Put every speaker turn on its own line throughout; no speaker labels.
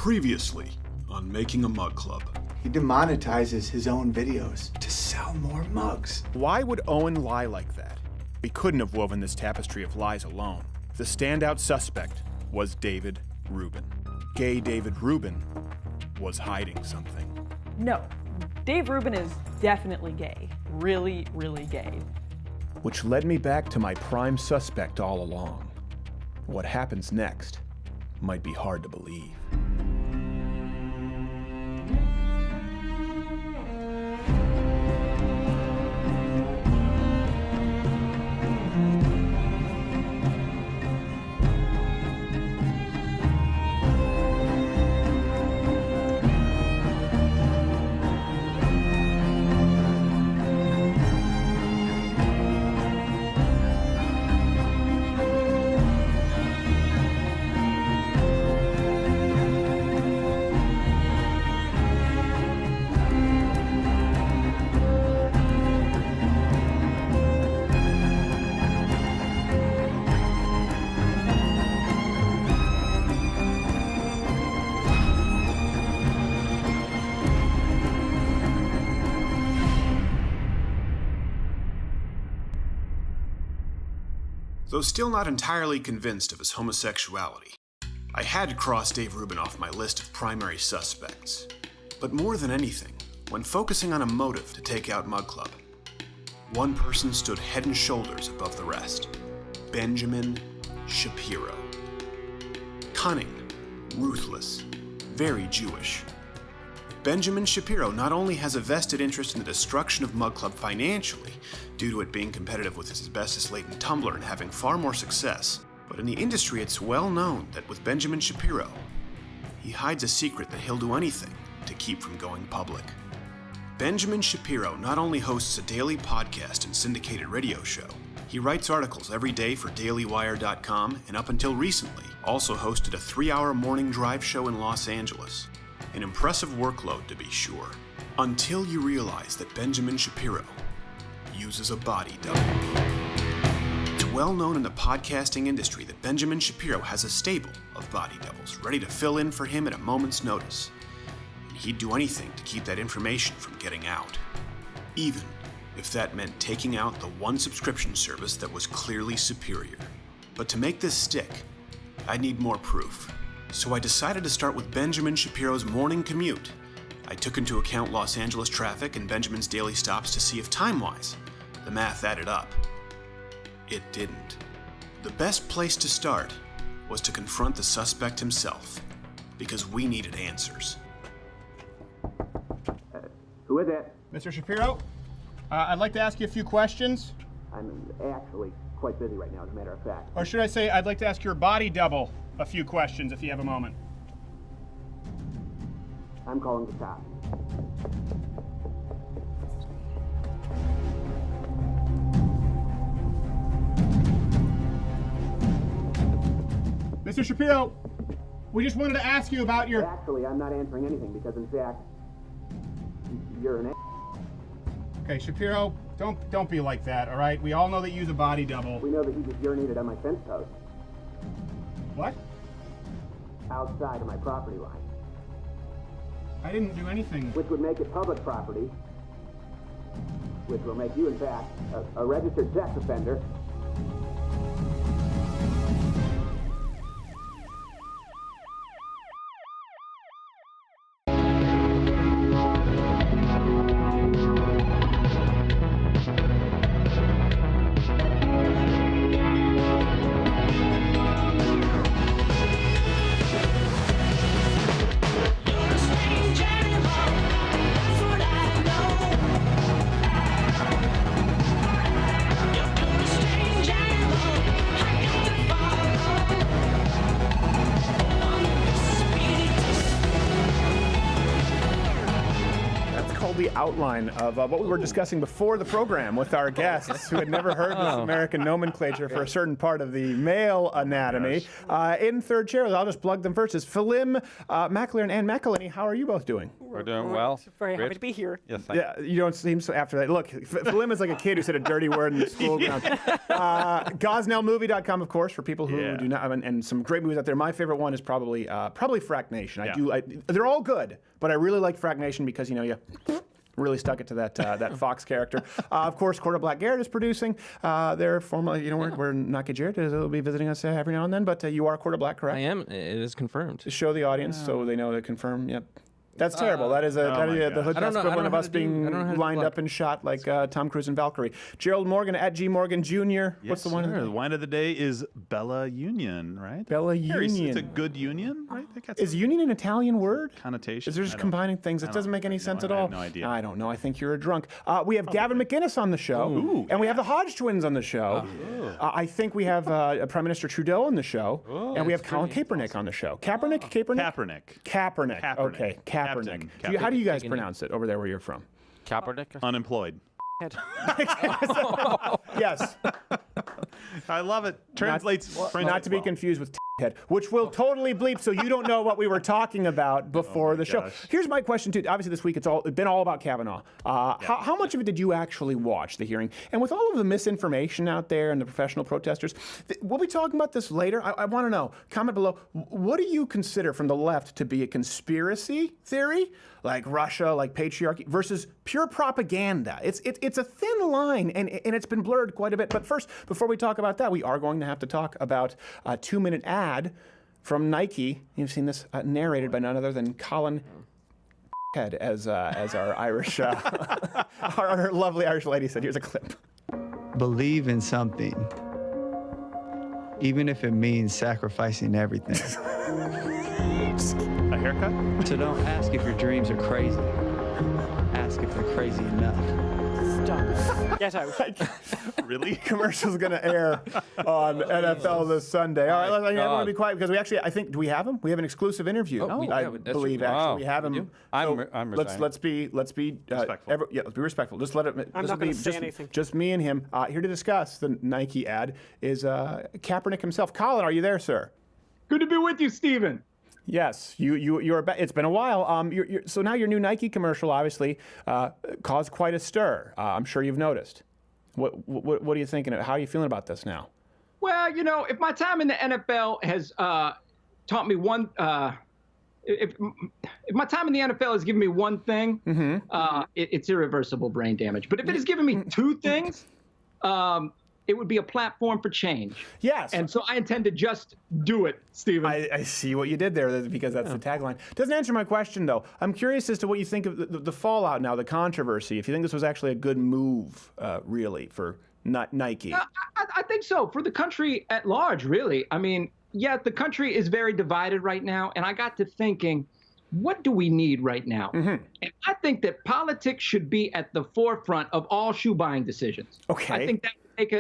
Previously on Making a Mug Club.
He demonetizes his own videos to sell more mugs.
Why would Owen lie like that? We couldn't have woven this tapestry of lies alone. The standout suspect was David Rubin. Gay David Rubin was hiding something.
No, Dave Rubin is definitely gay. Really, really gay.
Which led me back to my prime suspect all along. What happens next might be hard to believe.
Though still not entirely convinced of his homosexuality, I had crossed Dave Rubin off my list of primary suspects. But more than anything, when focusing on a motive to take out Mug Club, one person stood head and shoulders above the rest: Benjamin Shapiro. Cunning, ruthless, very Jewish. Benjamin Shapiro not only has a vested interest in the destruction of Mug Club financially, due to it being competitive with its asbestos-laden tumbler and having far more success, but in the industry it's well known that with Benjamin Shapiro, he hides a secret that he'll do anything to keep from going public. Benjamin Shapiro not only hosts a daily podcast and syndicated radio show, he writes articles every day for DailyWire.com, and up until recently also hosted a 3-hour morning drive show in Los Angeles. An impressive workload, to be sure, until you realize that Benjamin Shapiro uses a body double. It's well known in the podcasting industry that Benjamin Shapiro has a stable of body doubles ready to fill in for him at a moment's notice, and he'd do anything to keep that information from getting out, even if that meant taking out the one subscription service that was clearly superior. But to make this stick, I'd need more proof. So I decided to start with Benjamin Shapiro's morning commute. I took into account Los Angeles traffic and Benjamin's daily stops to see if time-wise, the math added up. It didn't. The best place to start was to confront the suspect himself, because we needed answers.
Who is it?
Mr. Shapiro, I'd like to ask you a few questions.
I'm actually quite busy right now, as a matter of fact.
Or should I say, I'd like to ask your body double a few questions, if you have a moment.
I'm calling the cops.
Mr. Shapiro, we just wanted to ask you about your...
Actually, I'm not answering anything because, in fact, you're an
Okay, Shapiro, don't be like that, all right? We all know that you use a body double.
We know that he just urinated on my fence post
What?
outside of my property line,
I didn't do anything.
which would make it public property, which will make you, in fact, a registered sex offender.
Understand
lovely outline of what we were discussing before the program with our guests who had never heard this American nomenclature for a certain part of the male anatomy. In third chair, I'll just plug them first, is Philim, McAleer, and Ann McElhinney. How are you both doing?
We're doing well.
Very happy to be here.
Yes, thank you.
Yeah, you don't seem so after that. Look, Philim is like a kid who said a dirty word in the school ground. Gosnellmovie.com, of course, for people who do not, and some great movies out there. My favorite one is probably Frack Nation. They're all good, but I really like Frack Nation because, you really stuck it to that Fox character. Of course, Quarter Black Garrett is producing. They're formerly, we're not get Jarrett will be visiting us every now and then, but you are Quarter Black, correct?
I am. It is confirmed.
To show the audience so they know to confirm. Yep. That's terrible. That is the hood equivalent of us being lined up and shot like Tom Cruise and Valkyrie. Gerald Morgan at G. Morgan Jr. What's the one?
The wine of the day is Bella Union, right?
Bella Union.
It's a good union, right?
Is union an Italian word?
Connotation.
Is there just combining things? It doesn't make any sense at all.
I have no idea.
I don't know. I think you're a drunk. We have Gavin McInnes on the show. And we have the HodgeTwins on the show. I think we have Prime Minister Trudeau on the show. And we have Colin Kaepernick on the show. Kaepernick? Kaepernick. Okay, Kaepernick. How do you guys pronounce it over there where you're from?
Kaepernick?
Unemployed.
Yes.
I love it. Translates French.
Not to be confused with head, which will totally bleep, so you don't know what we were talking about before the show. Here's my question too. Obviously, this week it's been all about Kavanaugh. How much of it did you actually watch the hearing? And with all of the misinformation out there and the professional protesters, we'll be talking about this later. I want to know. Comment below. What do you consider from the left to be a conspiracy theory, like Russia, like patriarchy, versus pure propaganda? It's a thin line, and it's been blurred quite a bit. But first, before we talk about that, we are going to have to talk about a 2-minute ad from Nike. You've seen this narrated by none other than Colin Head as our Irish, our lovely Irish lady said. Here's a clip.
Believe in something, even if it means sacrificing everything.
A haircut?
So don't ask if your dreams are crazy. Ask if they're crazy enough.
Stop. Get out.
Really?
Commercial's going to air on NFL this Sunday. All right, I'm going to be quiet because we actually, I think, do we have him? We have an exclusive interview. I believe actually we have him.
I'm
let's be
respectful.
Let's be respectful. Just let it.
I'm not going to say anything.
Just me and him here to discuss the Nike ad is Kaepernick himself. Colin, are you there, sir?
Good to be with you, Stephen.
Yes, you're. It's been a while. So now your new Nike commercial obviously caused quite a stir. I'm sure you've noticed. What are you thinking? How are you feeling about this now?
Well, if my time in the NFL has taught me one, if my time in the NFL has given me one thing, it's irreversible brain damage. But if it has given me two things, it would be a platform for change.
Yes.
And so I intend to just do it, Stephen.
I see what you did there because that's the tagline. Doesn't answer my question, though. I'm curious as to what you think of the fallout now, the controversy, if you think this was actually a good move, really, for Nike.
I think so. For the country at large, really. I mean, yeah, the country is very divided right now. And I got to thinking, what do we need right now? And I think that politics should be at the forefront of all shoe buying decisions.
Okay.
I think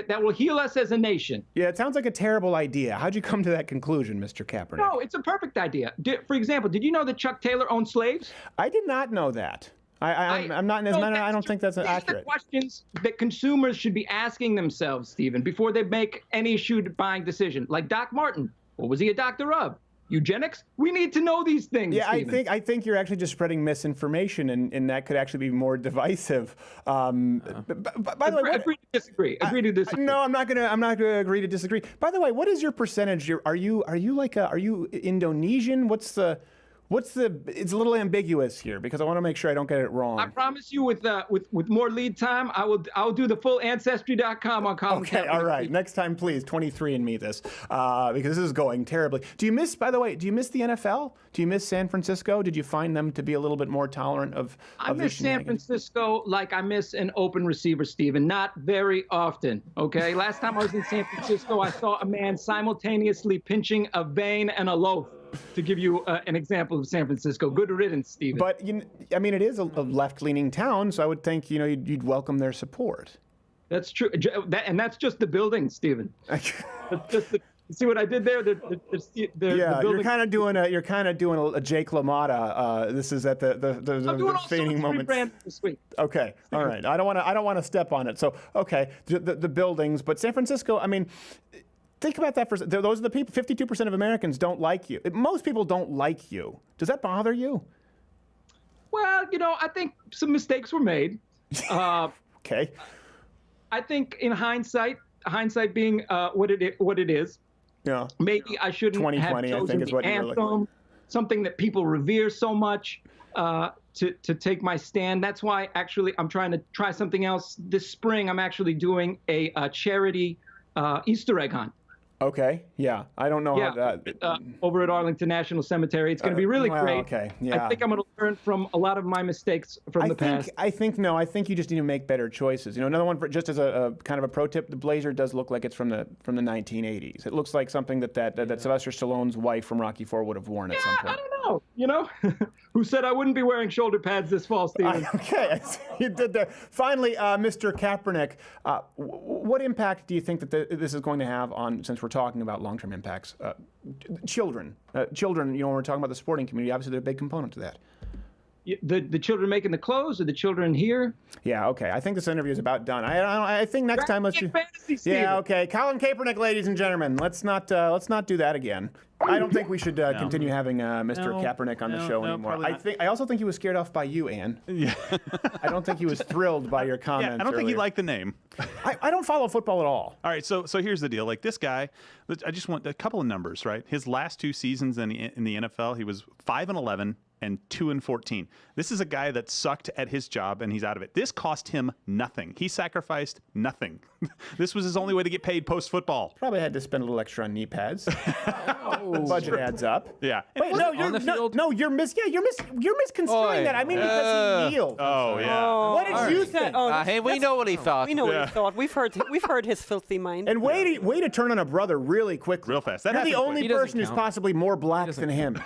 that will heal us as a nation.
Yeah, it sounds like a terrible idea. How'd you come to that conclusion, Mr. Kaepernick?
No, it's a perfect idea. For example, did you know that Chuck Taylor owned slaves?
I did not know that. I'm not in his manner. I don't think that's accurate.
These are questions that consumers should be asking themselves, Stephen, before they make any shoe buying decision. Like Doc Martin, what was he a doctor of? Eugenics? We need to know these things.
Yeah,
Stephen.
I think you're actually just spreading misinformation, and that could actually be more divisive. By the way,
agree to disagree. Agree to disagree.
No, I'm not gonna agree to disagree. By the way, what is your percentage? Are you Indonesian? What's the? It's a little ambiguous here because I want to make sure I don't get it wrong.
I promise you, with more lead time, I'll do the full Ancestry.com on Colin
Okay,
Kaepernick.
all right. Next time, please, 23andMe this because this is going terribly. Do you miss the NFL? Do you miss San Francisco? Did you find them to be a little bit more tolerant of
I miss San Francisco like I miss an open receiver, Stephen. Not very often, okay? Last time I was in San Francisco, I saw a man simultaneously pinching a vein and a loaf. To give you an example of San Francisco. Good riddance, Stephen.
But, it is a left-leaning town, so I would think, you'd welcome their support.
That's true. And that's just the building, Stephen. That's just You see what I did there? The
Yeah,
building.
you're kind of doing a Jake LaMotta. This is at
I'm doing
the
all
fading
sorts of
moments.
rebranding this week.
Okay, all right. I don't want to step on it. So okay, the buildings, but San Francisco. I mean, think about that for those are the people. 52% of Americans don't like you. Most people don't like you. Does that bother you?
Well, I think some mistakes were made.
Okay.
I think in hindsight being what it is,
Yeah.
maybe I shouldn't have
2020, I
chosen
think, is
the
what you're looking
anthem, something that people revere so much, to take my stand. That's why actually I'm trying to try something else. This spring I'm actually doing a charity Easter egg hunt.
Okay. Yeah. I don't know how that.
Over at Arlington National Cemetery. It's going to be really
well,
great.
okay, yeah.
I think I'm going to learn from a lot of my mistakes from the past.
I think you just need to make better choices. Another one just as a kind of a pro tip, the blazer does look like it's from the 1980s. It looks like something that Sylvester Stallone's wife from Rocky IV would have worn at some point.
I don't know. Who said I wouldn't be wearing shoulder pads this fall, Steven?
Okay, I see you did there. Finally, Mr. Kaepernick, what impact do you think that this is going to have on, since we're talking about long-term impacts, children? Children, when we're talking about the sporting community, obviously they're a big component to that.
The children making the clothes, or the children here?
Yeah, okay. I think this interview is about done. I think next time let's do.
Fantasy,
Yeah, okay. Colin Kaepernick, ladies and gentlemen, let's not do that again. I don't think we should continue having Mr. Kaepernick on the show anymore. I also think he was scared off by you, Ann.
Yeah.
I don't think he was thrilled by your comments.
I don't think he
earlier.
liked the name.
I don't follow football at all.
All right, so here's the deal. Like this guy, I just want a couple of numbers, right? His last 2 seasons in the NFL, he was 5-11 and 2-14. This is a guy that sucked at his job and he's out of it. This cost him nothing. He sacrificed nothing. This was his only way to get paid post-football.
Probably had to spend a little extra on knee pads. The budget adds up.
Yeah.
Wait, you're misconstruing that. I mean, because he kneeled.
Oh yeah.
What did you think?
Hey, we know what he thought.
We know what he thought. We've heard his filthy mind.
And way to turn on a brother really quickly.
Real fast. That
You're the
happened
only
quick.
person who's possibly more black than him.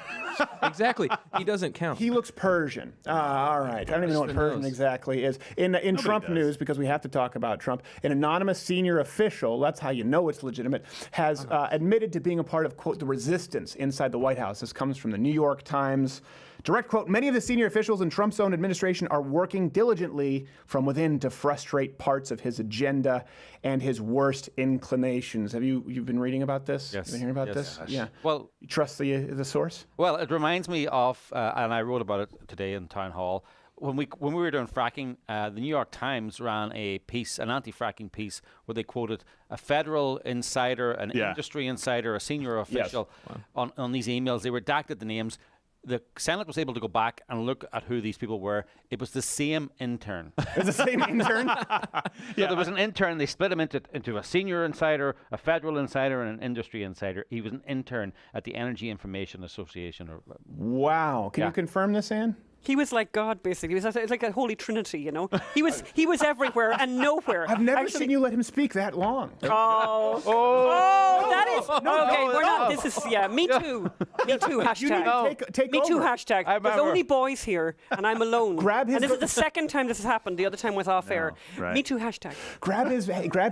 Exactly. He doesn't count.
He looks Persian. All right. I don't even know what Persian exactly is. In Trump news, because we have to talk about Trump, an anonymous senior official, that's how you know it's legitimate, has admitted to being a part of, quote, the resistance inside the White House. This comes from the New York Times. Direct quote, many of the senior officials in Trump's own administration are working diligently from within to frustrate parts of his agenda and his worst inclinations. You've been reading about this?
Yes.
You've been hearing about this? Yeah.
Well,
you trust the source?
Well, it reminds me of, and I wrote about it today in Town Hall, when we were doing fracking, the New York Times ran a piece, an anti-fracking piece, where they quoted a federal insider, an industry insider, a senior official on these emails. They redacted the names. The Senate was able to go back and look at who these people were. It was the same intern.
It's the same intern?
So there was an intern. They split him into a senior insider, a federal insider, and an industry insider. He was an intern at the Energy Information Association.
Wow. Can you confirm this, Ann?
He was like God, basically. He was like a holy trinity, He was everywhere and nowhere.
I've never seen you let him speak that long.
Oh, that is okay. We're not. This is Me Too. Me Too hashtag.
You need to take
Me Too
over.
hashtag. There's only boys here, and I'm alone.
Grab his.
And this is the second time this has happened. The other time was off air.
Right.
Me Too hashtag.
Grab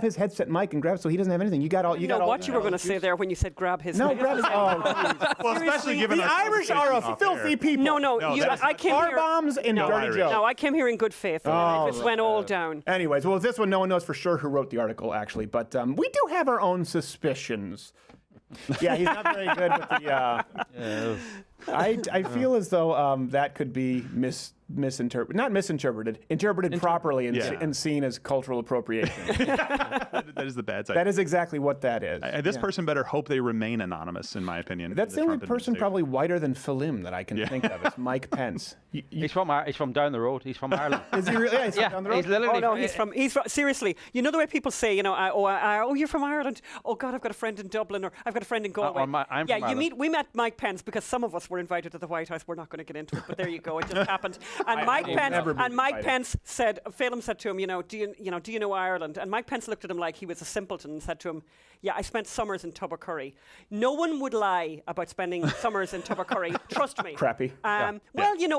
his headset mic and grab so he doesn't have anything. You got all. You got all.
What you were going to say there when you said grab his.
No,
mic.
grab his.
Well, especially given
the Irish are a filthy people.
No. I came here.
bombs and dirty jokes.
No, I came here in good faith. And it just went all down.
Anyways, well, this one, no one knows for sure who wrote the article, actually, but we do have our own suspicions. Yeah, he's not very good with the. I feel as though that could be interpreted properly and seen as cultural appropriation.
That is the bad side.
That is exactly what that is.
This person better hope they remain anonymous, in my opinion.
That's the only person probably whiter than Philim that I can think of. It's Mike Pence.
He's from down the road. He's from Ireland.
Is he really? Yeah, he's from down the road.
He's literally.
He's from. Seriously, you know the way people say, you're from Ireland. Oh God, I've got a friend in Dublin, or I've got a friend in Galway.
I'm from Ireland.
We met Mike Pence because some of us were invited to the White House. We're not going to get into it, but there you go. It just happened. And Mike Pence said, Phelim said to him, do you know Ireland? And Mike Pence looked at him like he was a simpleton and said to him, yeah, I spent summers in Tubbercurry. No one would lie about spending summers in Tubbercurry. Trust me.
Crappy.
Well,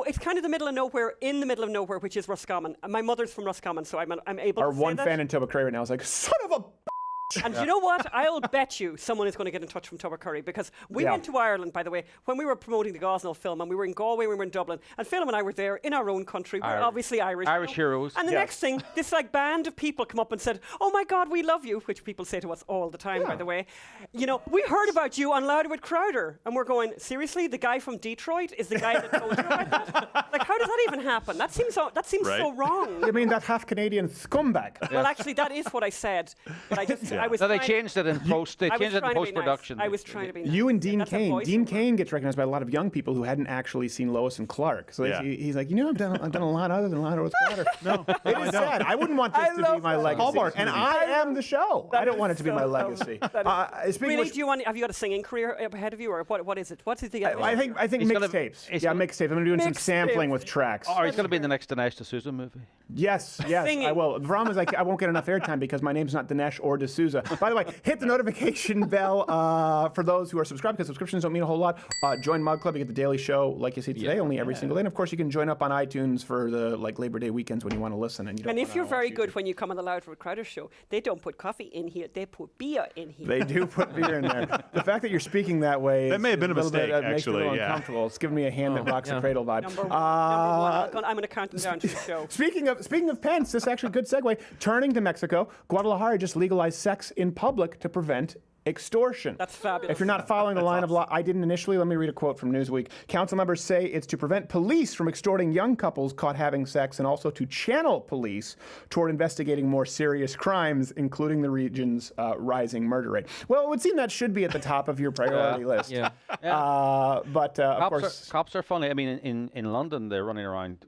it's kind of the middle of nowhere, in the middle of nowhere, which is Roscommon. My mother's from Roscommon, so I'm able to say
Our one
that.
fan in Tubbercurry right now is like, son of a
And you know what? I'll bet you someone is going to get in touch from Tubbercurry, because we went to Ireland, by the way, when we were promoting the Gosnell film, and we were in Galway, we were in Dublin, and Phelim and I were there in our own country. We're obviously Irish.
Irish heroes.
And the next thing, this like band of people come up and said, "Oh my God, we love you," which people say to us all the time, by the way. You know, "We heard about you on Louder with Crowder," and we're going, "Seriously, the guy from Detroit is the guy that told you about that?" Like, how does that even happen? That seems so wrong.
You mean that half Canadian scumbag?
Well, actually, that is what I said, but I was.
No, they changed it in post. They changed it in post production.
I was trying to be nice.
You and Dean Cain. Dean Cain gets recognized by a lot of young people who hadn't actually seen Lois and Clark. So he's like, I've done a lot other than Louder with Crowder. No, it is sad. I wouldn't want this to be my legacy.
Hallmark
And
movie.
I am the show. I don't want it to be my legacy.
Really, have you got a singing career ahead of you, or what is it? What is the?
I think mixtapes. Mixtapes. I'm doing some sampling with tracks.
Or he's going to be in the next Dinesh D'Souza movie.
Yes,
Singing.
I will. The problem is I won't get enough airtime because my name's not Dinesh or D'Souza. By the way, hit the notification bell for those who are subscribed, because subscriptions don't mean a whole lot. Join Mug Club. You get the daily show like you see today, only every single day. And of course, you can join up on iTunes for the Labor Day weekends when you want to listen. And
if you're very good when you come on the Louder with Crowder show, they don't put coffee in here; they put beer in here.
They do put beer in there. The fact that you're speaking that way
That may have been a mistake,
makes me a little
actually,
uncomfortable. It's giving me a hand that rocks the cradle vibe.
Number one. I'm going to count them down to the show.
Speaking of Pence, this is actually a good segue. Turning to Mexico, Guadalajara just legalized sex in public to prevent extortion.
That's fabulous.
If you're not following the line of law, I didn't initially. Let me read a quote from Newsweek. Council members say it's to prevent police from extorting young couples caught having sex, and also to channel police toward investigating more serious crimes, including the region's rising murder rate. Well, it would seem that should be at the top of your priority list.
Yeah.
But of course,
cops are funny. I mean, in London, they're running around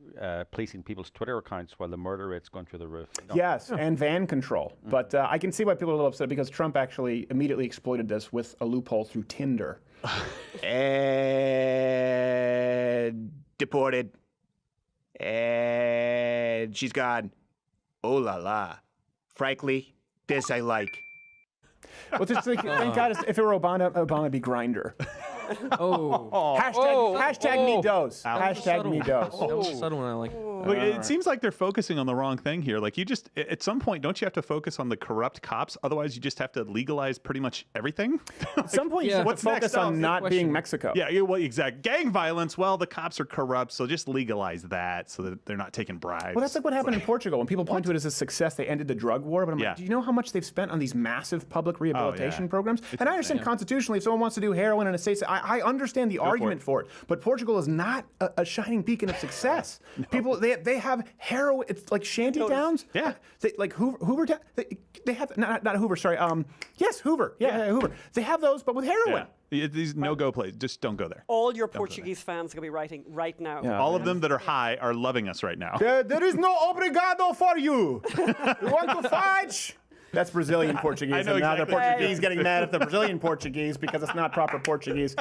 policing people's Twitter accounts while the murder rate's going through the roof.
Yes, and van control. But I can see why people are a little upset, because Trump actually immediately exploited this with a loophole through Tinder. And deported. And she's gone. Oh la la. Frankly, this I like. Well, just thank God if it were Obama, it'd be Grindr. Hashtag me dose. Hashtag me dose.
That was a subtle one I like.
Look, it seems like they're focusing on the wrong thing here. Like, you just, at some point, don't you have to focus on the corrupt cops? Otherwise, you just have to legalize pretty much everything.
At some point, you have to focus on not being Mexico.
Yeah, well, exactly. Gang violence, well, the cops are corrupt, so just legalize that so that they're not taking bribes.
Well, that's like what happened in Portugal. When people point to it as a success, they ended the drug war. But I'm like, do you know how much they've spent on these massive public rehabilitation programs? And I understand constitutionally, if someone wants to do heroin in a state, I understand the argument for it. But Portugal is not a shining beacon of success. People, they have heroin. It's like shanty towns.
Yeah.
Like Hoover. They have not Hoover. Sorry. Yes, Hoover. Yeah, Hoover. They have those, but with heroin.
Yeah. These no-go places. Just don't go there.
All your Portuguese fans are going to be writing right now.
Yeah, all of them that are high are loving us right now.
There is no obrigado for you. You want to fight? That's Brazilian Portuguese.
I know
and now
exactly.
the Portuguese getting mad at the Brazilian Portuguese because it's not proper Portuguese.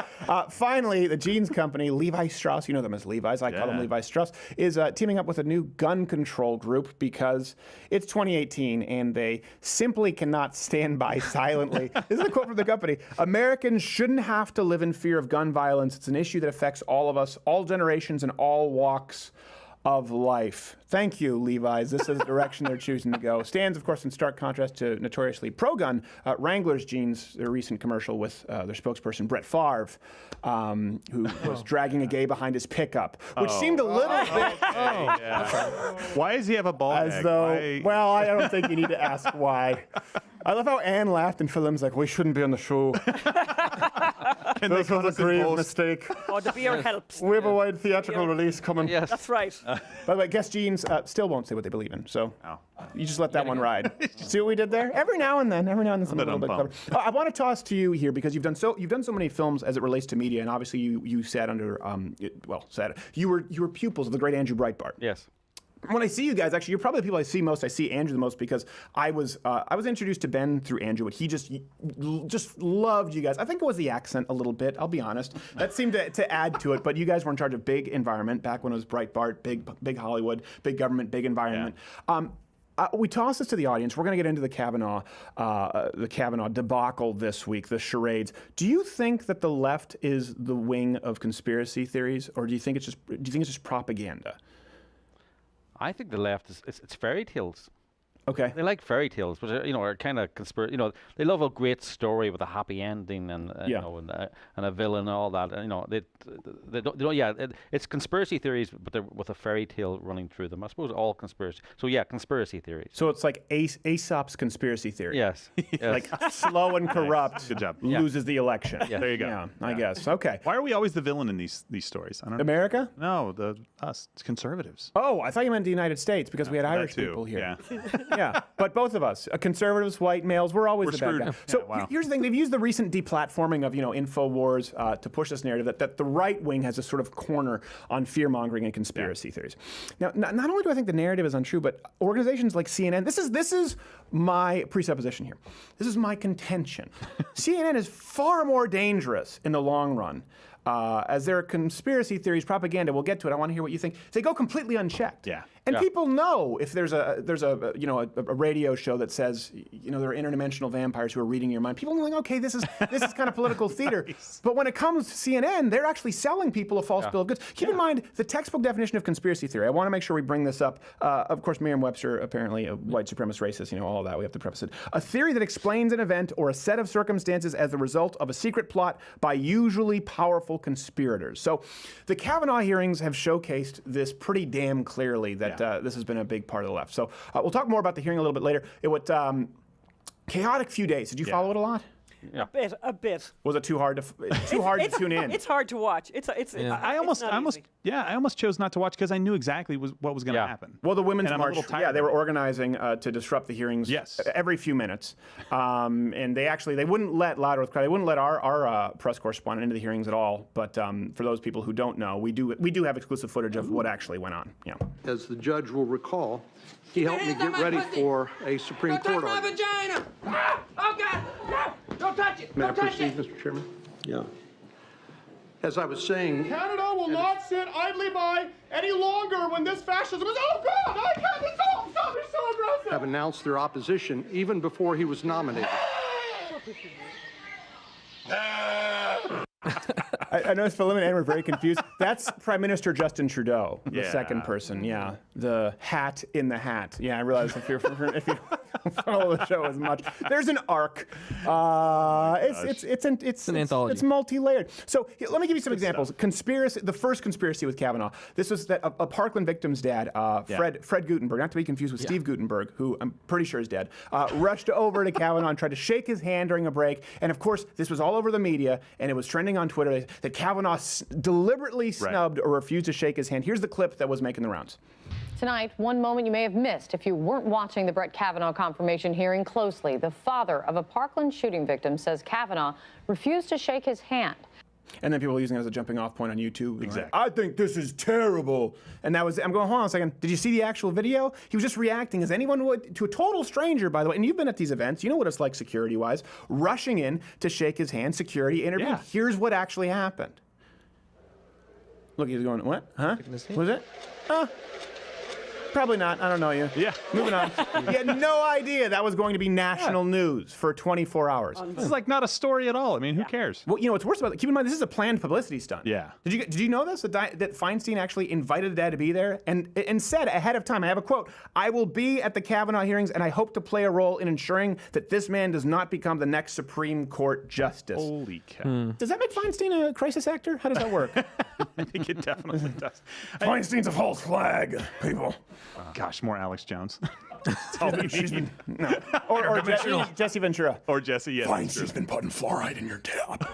Finally, the jeans company, Levi Strauss, you know them as Levi's, I call them Levi Strauss, is teaming up with a new gun control group because it's 2018 and they simply cannot stand by silently. This is a quote from the company. Americans shouldn't have to live in fear of gun violence. It's an issue that affects all of us, all generations, and all walks of life. Thank you, Levi's. This is the direction they're choosing to go. Stands, of course, in stark contrast to notoriously pro-gun Wrangler's jeans, their recent commercial with their spokesperson, Brett Favre, who was dragging a gay behind his pickup, which seemed a little bit...
Why does he have a ball
as
bag?
though, well, I don't think you need to ask why. I love how Anne laughed and Philem's like, we shouldn't be on the show. This was a grave mistake.
Oh, the beer helps.
We have a wide theatrical release coming.
Yes.
That's right.
By the way, Guess Jeans still won't say what they believe in, so you just let that one ride. See what we did there? Every now and then something a little bit clever. I want to toss to you here because you've done so many films as it relates to media, and obviously you sat under you were pupils of the great Andrew Breitbart.
Yes.
When I see you guys, actually, you're probably the people I see most. I see Andrew the most because I was introduced to Ben through Andrew, but he just loved you guys. I think it was the accent a little bit. I'll be honest. That seemed to add to it. But you guys were in charge of big environment back when it was Breitbart, big Hollywood, big government, big environment. Yeah. We toss this to the audience. We're going to get into the Kavanaugh debacle this week, the charades. Do you think that the left is the wing of conspiracy theories, or do you think it's just propaganda?
I think the left it's fairy tales.
Okay.
They like fairy tales, which are kind of they love a great story with a happy ending and and a villain and all that. And, they don't. It's conspiracy theories, but they're with a fairy tale running through them. I suppose all conspiracy. So yeah, conspiracy theories.
So it's like Aesop's conspiracy theory.
Yes.
Like slow and corrupt.
Good job.
Loses the election.
Yeah.
There you go.
Yeah, I guess. Okay.
Why are we always the villain in these stories? I don't know.
America?
No, us. It's conservatives.
Oh, I thought you meant the United States because we had Irish
too,
people here.
yeah.
Yeah, but both of us, conservatives, white males, we're always the bad
screwed.
guy. So
Yeah, wow.
here's the thing: they've used the recent deplatforming of InfoWars to push this narrative that the right wing has a sort of corner on fear mongering and conspiracy theories. Now, not only do I think the narrative is untrue, but organizations like CNN. This is my presupposition here. This is my contention. CNN is far more dangerous in the long run. As their conspiracy theories, propaganda, we'll get to it. I want to hear what you think. They go completely unchecked.
Yeah.
And people know if there's a radio show that says there are interdimensional vampires who are reading your mind. People know, like, okay, this is kind of political theater. But when it comes to CNN, they're actually selling people a false bill of goods. Keep in mind the textbook definition of conspiracy theory. I want to make sure we bring this up. Of course, Merriam-Webster, apparently a white supremacist racist. All of that. We have to preface it. A theory that explains an event or a set of circumstances as the result of a secret plot by usually powerful conspirators. So, the Kavanaugh hearings have showcased this pretty damn clearly that this has been a big part of the left. So we'll talk more about the hearing a little bit later. It was chaotic few days. Did you follow it a lot?
Yeah.
A bit.
Was it too hard to tune in?
It's hard to watch.
I almost chose not to watch because I knew exactly what was going to happen.
Well, the Women's
And I'm a
March,
little tired
they
of
were
it.
organizing to disrupt the hearings
Yes.
every few minutes. And they wouldn't let Louder with Crowd, they wouldn't let our press correspondent into the hearings at all. But for those people who don't know, we do have exclusive footage of what actually went on. Yeah.
As the judge will recall, he helped me get ready for a Supreme Court argument.
Vagina! Oh, God! No! Don't touch it!
May I proceed, Mr. Chairman? Yeah. As I was saying...
Canada will not sit idly by any longer when this fascism is... Oh, God! I can't... Stop! He's so aggressive!
...have announced their opposition even before he was nominated.
I noticed Phil and Ann were very confused. That's Prime Minister Justin Trudeau, the second person. Yeah, the hat in the hat. Yeah, I realize if you follow the show as much, there's an arc. It's an
anthology.
It's multi-layered. So let me give you some examples. Conspiracy. The first conspiracy with Kavanaugh. This was that a Parkland victim's dad, Fred Gutenberg, not to be confused with Steve Gutenberg, who I'm pretty sure is dead, rushed over to Kavanaugh and tried to shake his hand during a break. And of course, this was all over the media, and it was trending on Twitter that Kavanaugh deliberately snubbed or refused to shake his hand. Here's the clip that was making the rounds.
Tonight, one moment you may have missed if you weren't watching the Brett Kavanaugh confirmation hearing closely. The father of a Parkland shooting victim says Kavanaugh refused to shake his hand.
And then people using it as a jumping off point on YouTube.
Exactly.
Like, I think this is terrible. And I'm going, hold on a second. Did you see the actual video? He was just reacting as anyone would to a total stranger, by the way. And you've been at these events. You know what it's like security-wise. Rushing in to shake his hand, security interview.
Yeah.
Here's what actually happened. Look, he's going, what? Huh? What was it? Probably not. I don't know you.
Yeah.
Moving on. You had no idea that was going to be national news for 24 hours.
This is like not a story at all. I mean, who cares?
Well, what's worse about it, keep in mind, this is a planned publicity stunt.
Yeah.
Did you know this? That Feinstein actually invited Dad to be there and said ahead of time, I have a quote, "I will be at the Kavanaugh hearings and I hope to play a role in ensuring that this man does not become the next Supreme Court justice."
Holy cow.
Does that make Feinstein a crisis actor? How does that work?
I think it definitely does.
Feinstein's a false flag, people.
Gosh, more Alex Jones. That's all we need.
No. Or Jesse Ventura.
Or Jesse, yeah.
Feinstein's been putting fluoride in your tap.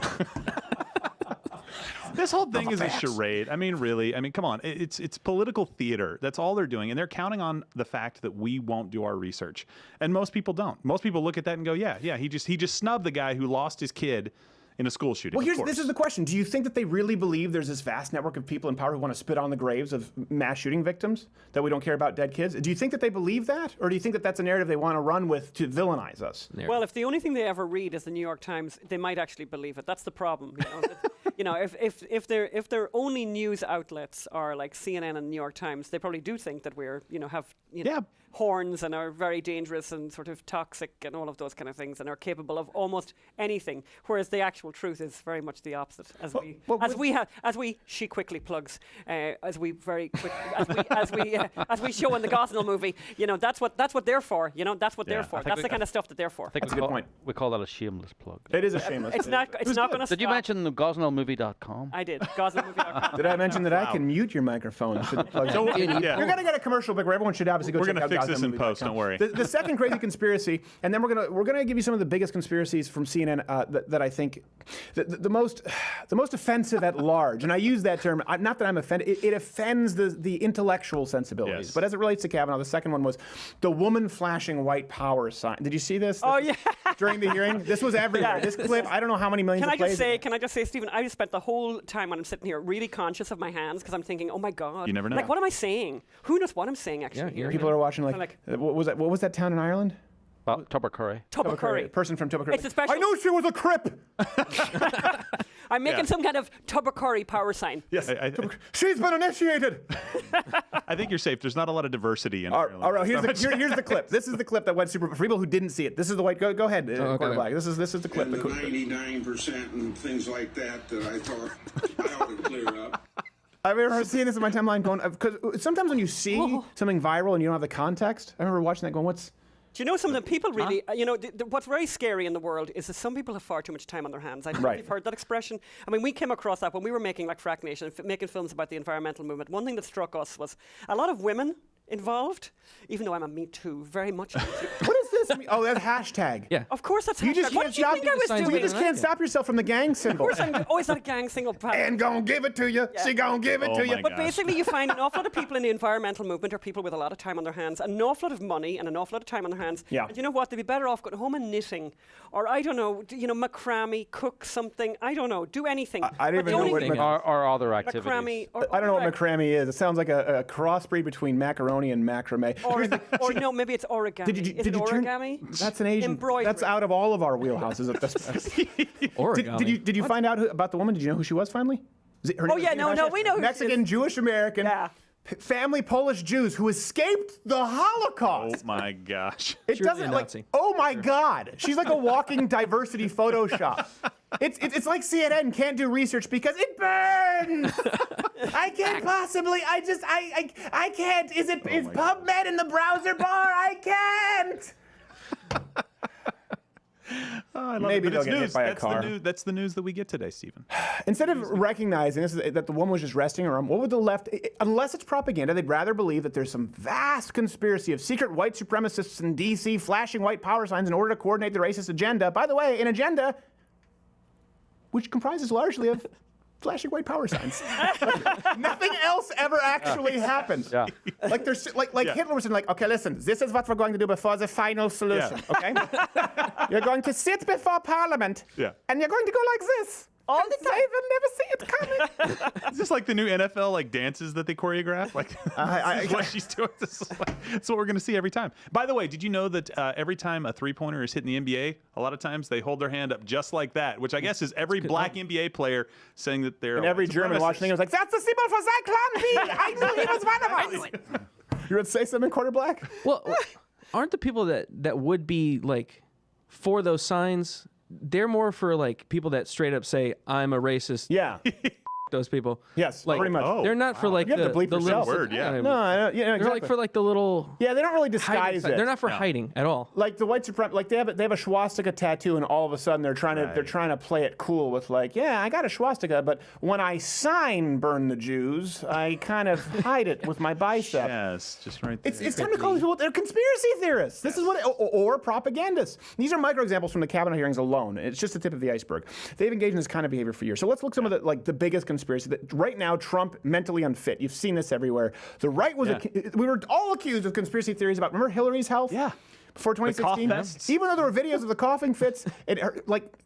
This whole thing is a charade. I mean, really. I mean, come on. It's political theater. That's all they're doing. And they're counting on the fact that we won't do our research. And most people don't. Most people look at that and go, yeah, he just snubbed the guy who lost his kid in a school shooting.
Well, this is the question. Do you think that they really believe there's this vast network of people in power who want to spit on the graves of mass shooting victims, that we don't care about dead kids? Do you think that they believe that? Or do you think that that's a narrative they want to run with to villainize us?
Well, if the only thing they ever read is the New York Times, they might actually believe it. That's the problem. You know, if their only news outlets are like CNN and New York Times, they probably do think that we're, horns and are very dangerous and sort of toxic and all of those kind of things and are capable of almost anything, whereas the actual truth is very much the opposite. She quickly plugs, as we show in the Gosnell movie, that's what they're for. That's what they're for. That's the kind of stuff that they're for.
I think that's a good point. We call that a shameless plug.
It is a shameless.
It's not going to.
Did you mention the GosnellMovie.com?
I did. GosnellMovie.com.
Did I mention that I can mute your microphone? You're going to get a commercial break where everyone should obviously go check out.
Fix this in post, don't worry.
The second crazy conspiracy, and then we're gonna give you some of the biggest conspiracies from CNN that I think the most offensive at large. And I use that term not that I'm offended. It offends the intellectual sensibilities.
Yes.
But as it relates to Kavanaugh, the second one was the woman flashing white power sign. Did you see this?
Oh yeah.
During the hearing, this was everywhere.
Yeah.
This clip, I don't know how many millions.
Can I just say, Stephen? I just spent the whole time when I'm sitting here really conscious of my hands because I'm thinking, oh my God.
You never know.
Like, what am I saying? Who knows what I'm saying actually?
Yeah, people are watching what was that town in Ireland?
Tubbercurry.
Tubbercurry.
Person from Tubbercurry.
It's a special.
I knew she was a Crip.
I'm making some kind of Tubbercurry power sign.
Yes. She's been initiated.
I think you're safe. There's not a lot of diversity in
Ireland. All right, here's the clip. This is the clip that went super. For people who didn't see it, this is the white. Go ahead, Black. This is the clip.
And the 99% and things like that I thought I ought to clear up.
I remember seeing this in my timeline going, because sometimes when you see something viral and you don't have the context, I remember watching that going, what's...
Do you know something? People really, what's very scary in the world is that some people have far too much time on their hands. I don't know if you've heard that expression. I mean, we came across that when we were making like Frack Nation, making films about the environmental movement. One thing that struck us was a lot of women involved, even though I'm a Me Too, very much Me Too.
What is this? Oh, that's hashtag.
Yeah.
Of course that's
you
hashtag.
Just
What
can't
did you
stop
think I was doing?
You just can't stop yourself from the gang symbol.
Of course I'm always that gang single.
And gonna give it to you. Yeah. She gonna give it to you.
But basically you find an awful lot of people in the environmental movement are people with a lot of time on their hands, an awful lot of money and an awful lot of time on their hands.
Yeah.
And you know what? They'd be better off going home and knitting, or I don't know, macrame, cook something. I don't know, do anything.
I don't even know what
or other activities.
Macrame.
I don't know what macrame is. It sounds like a crossbreed between macaroni and macrame.
Or no, maybe it's origami. Is it origami?
That's an Asian.
Embroidery.
That's out of all of our wheelhouses at this point.
Origami.
Did you find out about the woman? Did you know who she was finally? We know who Mexican, Jewish American.
Yeah.
Family Polish Jews who escaped the Holocaust.
Oh my gosh.
It doesn't oh my God. She's like a walking diversity Photoshop. It's like CNN can't do research because it burns. I can't possibly. I can't. Is PubMed in the browser bar? I can't. Maybe they'll get hit by a car.
That's the news that we get today, Stephen.
Instead of recognizing that the woman was just resting her arm, what would the left, unless it's propaganda, they'd rather believe that there's some vast conspiracy of secret white supremacists in D.C. flashing white power signs in order to coordinate the racist agenda. By the way, an agenda which comprises largely of flashing white power signs. Nothing else ever actually happens.
Yeah.
Like there's Hitler was saying, okay, listen, this is what we're going to do before the final solution. Okay? You're going to sit before Parliament, and you're going to go like this. All the time. They will never see it coming.
Is this like the new NFL dances that they choreograph? Like this is what she's doing. That's what we're going to see every time. By the way, did you know that every time a three-pointer is hit in the NBA, a lot of times they hold their hand up just like that, which I guess is every black NBA player saying that they're.
And every German watching it was like, "That's the symbol for Zyklon B. I knew he was one of us." You would say something, quarter black?
Well, aren't the people that would be like for those signs? They're more for like people that straight up say I'm a racist.
Yeah.
Those people.
Yes,
like,
pretty much.
They're not for like
you have to bleep
the
yourself.
little
word. Yeah.
No, exactly.
They're like for like the little.
Yeah, they don't really disguise it.
They're not for hiding at all.
Like the white supremacists, like they have a swastika tattoo, and all of a sudden they're trying to play it cool with like, yeah, I got a swastika, but when I sign burn the Jews, I kind of hide it with my bicep.
Yes, just right there.
It's time to call these people, they're conspiracy theorists. This is what, or propagandists. These are micro examples from the Kavanaugh hearings alone. It's just the tip of the iceberg. They've engaged in this kind of behavior for years. So let's look at some of the biggest conspiracy that right now Trump mentally unfit. You've seen this everywhere. The right was we were all accused of conspiracy theories about, remember Hillary's health?
Yeah.
before 2016. Even though there were videos of the coughing fits,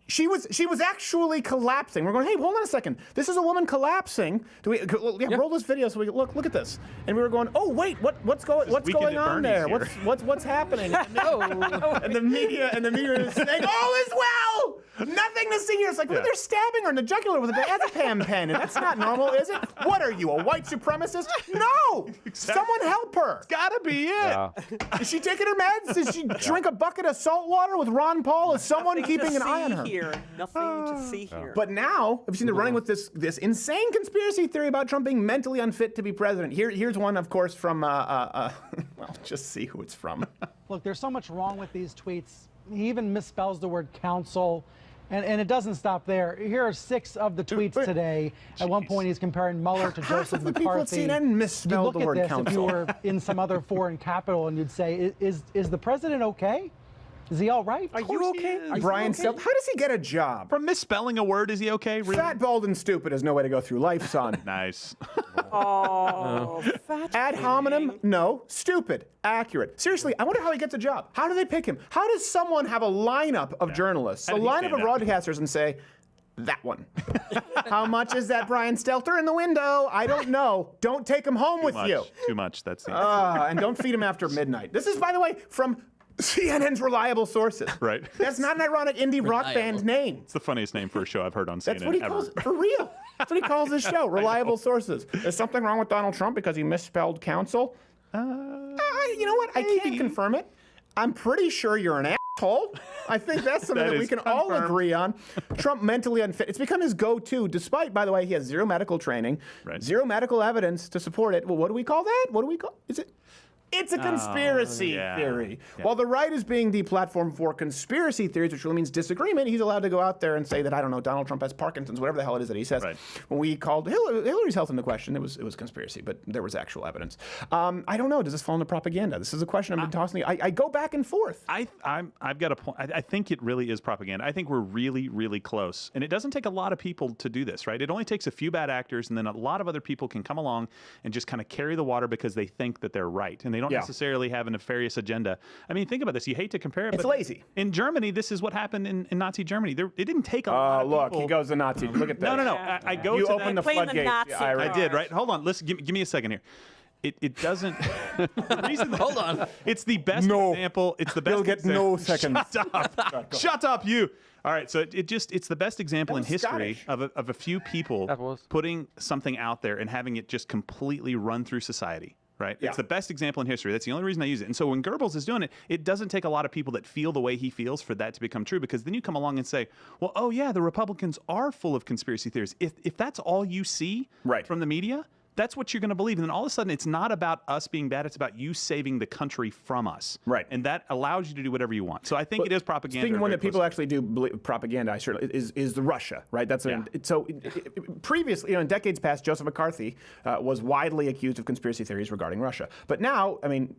she was actually collapsing. We're going, hey, hold on a second. This is a woman collapsing. Roll this video so we look at this. And we were going, oh wait, what's going on there? What's happening? And the media is saying, all is well. Nothing to see here. It's like they're stabbing her in the jugular with a diazepam pen, and that's not normal, is it? What are you, a white supremacist? No. Someone help her.
It's gotta be it.
Yeah.
Is she taking her meds? Does she drink a bucket of salt water with Ron Paul? Is someone keeping an eye on her?
Nothing to see here.
But now, have you seen the running with this insane conspiracy theory about Trump being mentally unfit to be president? Here's one, of course, from, well, just see who it's from.
Look, there's so much wrong with these tweets. He even misspells the word council. And it doesn't stop there. Here are 6 of the tweets today. At one point, he's comparing Mueller to Joseph
the people at
McCarthy.
CNN misspelled the word
Look at this
council.
if you were in some other foreign capital and you'd say, is the president okay? Is he all right?
Are you okay?
Brian Stelter, how does he get a job?
From misspelling a word, is he okay? Really?
Fat, bald, and stupid is no way to go through life, son.
Nice.
Fat
Ad hominem? No. Stupid. Accurate. Seriously, I wonder how he gets a job. How do they pick him? How does someone have a lineup of journalists, a lineup of broadcasters, and say, that one? How much is that Brian Stelter in the window? I don't know. Don't take him home with you.
Too much. That's the
and don't feed him after midnight. This is, by the way, from CNN's reliable sources.
Right.
That's not an ironic indie rock band name.
It's the funniest name for a show I've heard on CNN.
That's what he calls it, for real. That's what he calls his show, reliable sources. Is something wrong with Donald Trump because he misspelled council? You know what? I can't confirm it. I'm pretty sure you're an asshole. I think that's something that we can all agree on. Trump mentally unfit. It's become his go-to, despite, by the way, he has zero medical training, zero medical evidence to support it. Well, what do we call that? What do we call? Is it? It's a conspiracy theory. Yeah. While the right is being deplatformed for conspiracy theories, which really means disagreement, he's allowed to go out there and say that, I don't know, Donald Trump has Parkinson's, whatever the hell it is that he says. Right. When we called Hillary's health into question, it was conspiracy, but there was actual evidence. I don't know. Does this fall into propaganda? This is a question I've been tossing. I go back and forth.
I've got a point. I think it really is propaganda. I think we're really, really close. And it doesn't take a lot of people to do this, right? It only takes a few bad actors, and then a lot of other people can come along and just kind of carry the water because they think that they're right. And they don't necessarily have a nefarious agenda. I mean, think about this. You hate to compare it,
it's
but
lazy.
In Germany, this is what happened in Nazi Germany. It didn't take a lot of
look,
people.
he goes to Nazi. Look at that.
No. I go
you
to
open the floodgates.
I did, right? Hold on. Listen, give me a second here. It doesn't. Hold on. It's the best example. It's the best.
You'll get no seconds.
Shut up. Shut up, you. All right, so it's the best example in history of a few people putting something out there and having it just completely run through society. Right? Yeah. It's the best example in history. That's the only reason I use it. And so when Goebbels is doing it, it doesn't take a lot of people that feel the way he feels for that to become true, because then you come along and say, well, oh yeah, the Republicans are full of conspiracy theories. If that's all you see from the media, that's what you're going to believe. And then all of a sudden, it's not about us being bad. It's about you saving the country from us. Right. And that allows you to do whatever you want. So I think it is propaganda.
Speaking of one that people actually do believe, propaganda, I certainly is the Russia, right? That's so. Previously, in decades past, Joseph McCarthy was widely accused of conspiracy theories regarding Russia. But now, I mean,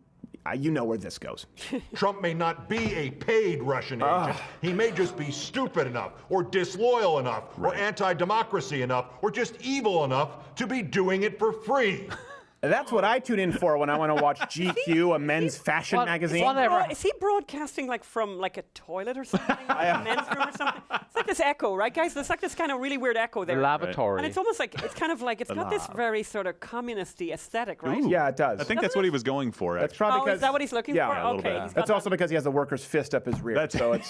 you know where this goes.
Trump may not be a paid Russian agent. He may just be stupid enough, or disloyal enough, or anti-democracy enough, or just evil enough to be doing it for free.
That's what I tune in for when I want to watch GQ, a men's fashion magazine.
Is he broadcasting from a toilet or something? A men's room or something? It's like this echo, right, guys? There's like this kind of really weird echo there.
Lavatory.
And it's almost like, it's got this very sort of communist-y aesthetic, right?
Ooh. Yeah, it does.
I think that's what he was going for.
That's probably because,
is that what he's looking for?
Yeah,
okay.
That's also because he has the worker's fist up his rear. So it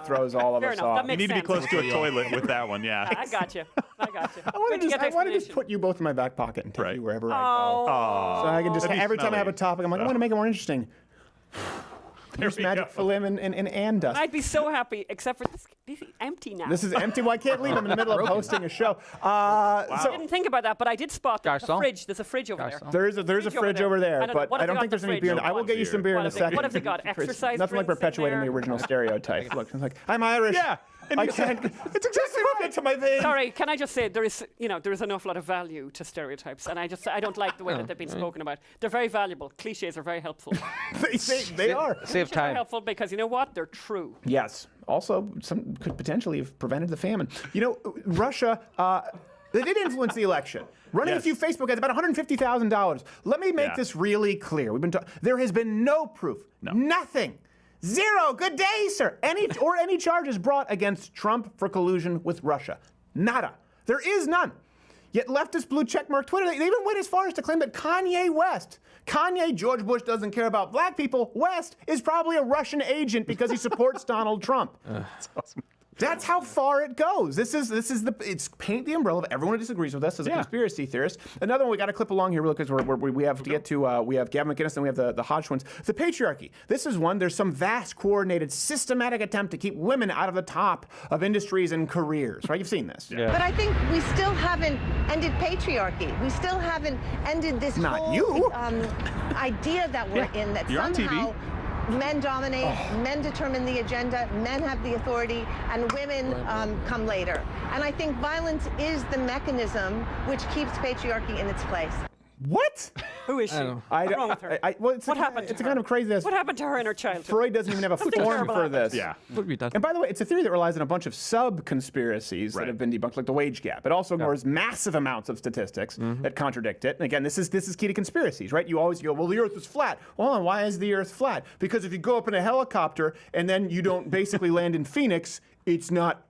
throws all of us off.
You need to be close to a toilet with that one, yeah.
I got you. I
want to just put you both in my back pocket and take you wherever I go.
Oh.
So I can just, every time I have a topic, I'm like, I want to make it more interesting. There's magic film and dust.
I'd be so happy, except for this is empty now.
This is empty. Well, I can't leave. I'm in the middle of hosting a show. So
I didn't think about that, but I did spot the fridge. There's a fridge over there.
There's a fridge over there, but I don't think there's any beer. I will get you some beer in a second.
What have they got? Exercise
Nothing like perpetuating the original stereotype. Look, it's like, I'm Irish.
Yeah.
I can't. It's exactly what into my veins.
Sorry, can I just say there is an awful lot of value to stereotypes, and I don't like the way that they've been spoken about. They're very valuable. Cliches are very helpful.
they are.
Save time.
They're helpful because you know what? They're true.
Yes. Also, some could potentially have prevented the famine. Russia. They did influence the election. Running a few Facebook ads, about $150,000. Let me make this really clear. There has been no proof, nothing Zero. Good day, sir. Any charges brought against Trump for collusion with Russia. Nada. There is none. Yet leftist blue checkmark Twitter, they even went as far as to claim that Kanye West, George Bush doesn't care about black people, West is probably a Russian agent because he supports Donald Trump.
That's awesome.
That's how far it goes. It's paint the umbrella of everyone who disagrees with us as a conspiracy theorist. Another one we got to clip along here real quick because we have to get to, we have Gavin McInnes and we have the HodgeTwins. The patriarchy. This is one, there's some vast, coordinated, systematic attempt to keep women out of the top of industries and careers, right? You've seen this.
Yeah. But I think we still haven't ended patriarchy. We still haven't ended this whole idea that we're in, that
You're
somehow men dominate, men determine the agenda, men have the authority, and women come later. And I think violence is the mechanism which keeps patriarchy in its place.
What?
Who is she?
What's
wrong with her?
What happened to her? It's kind of crazy.
What happened to her in her childhood?
Freud doesn't even have a form for this.
Yeah.
And by the way, it's a theory that relies on a bunch of sub-conspiracies that have been debunked, like the wage gap. It also ignores massive amounts of statistics that contradict it. And again, this is key to conspiracies, right? You always go, well, the Earth is flat. Well, hold on, why is the Earth flat? Because if you go up in a helicopter and then you don't basically land in Phoenix, it's not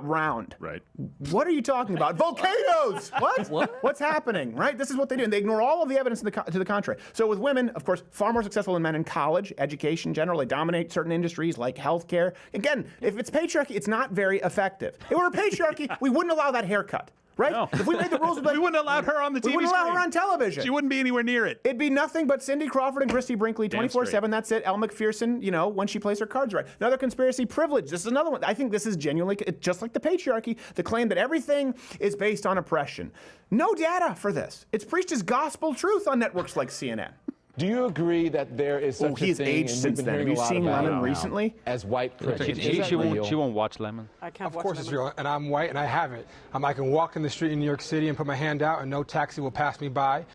round.
Right.
What are you talking about? Volcanoes! What? What's happening, right? This is what they do. And they ignore all of the evidence to the contrary. So with women, of course, far more successful than men in college, education in general. They dominate certain industries like healthcare. Again, if it's patriarchy, it's not very effective. If it were a patriarchy, we wouldn't allow that haircut. Right?
No.
If we made the rules,
we wouldn't allow her on the TV
We wouldn't allow
screen.
her on television.
She wouldn't be anywhere near it.
It'd be nothing but Cindy Crawford and Christy Brinkley 24/7. That's it. Elle Macpherson, when she plays her cards right. Another conspiracy, privilege. This is another one. I think this is genuinely, just like the patriarchy, the claim that everything is based on oppression. No data for this. It's preached as gospel truth on networks like CNN.
Do you agree that there is such a thing,
aged
and
since
we've been
then.
hearing
Have you
a lot
seen
about
Lemon
it
recently?
As white privilege.
She won't watch Lemon.
I can't
Of course it's real, and I'm white, and I have it. I can walk in the street in New York City and put my hand out, and no taxi will pass me by.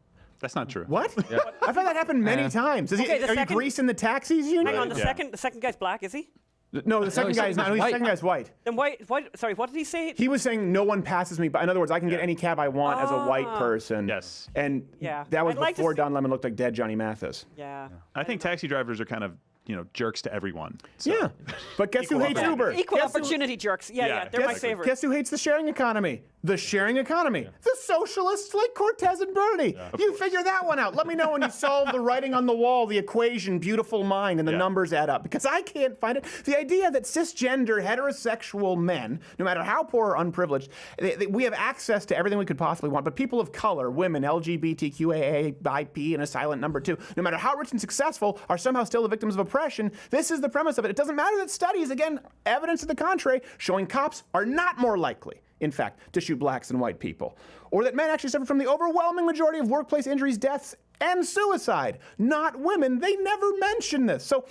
That's not true.
What? Yeah. I've had that happen many times. Are you greasing the taxis union?
Hang on, the second guy's black, is he?
No, the second guy is not. The second guy's white.
Then sorry, what did he say?
He was saying no one passes me by. In other words, I can get any cab I want as a white person.
Yes.
And that was before Don Lemon looked like dead Johnny Mathis.
Yeah.
I think taxi drivers are kind of jerks to everyone. So.
Yeah. But guess who hates Uber?
Equal opportunity jerks. Yeah, they're my favorite.
Guess who hates the sharing economy? The sharing economy. The socialists like Cortez and Bernie. You figure that one out. Let me know when you solve the writing on the wall, the equation, beautiful mind, and the numbers add up. Because I can't find it. The idea that cisgender, heterosexual men, no matter how poor or unprivileged, we have access to everything we could possibly want. But people of color, women, LGBTQAAIP, and a silent number two, no matter how rich and successful, are somehow still the victims of oppression. This is the premise of it. It doesn't matter that studies, again, evidence to the contrary, showing cops are not more likely, in fact, to shoot blacks than white people. Or that men actually suffer from the overwhelming majority of workplace injuries, deaths, and suicide. Not women. They never mention this. So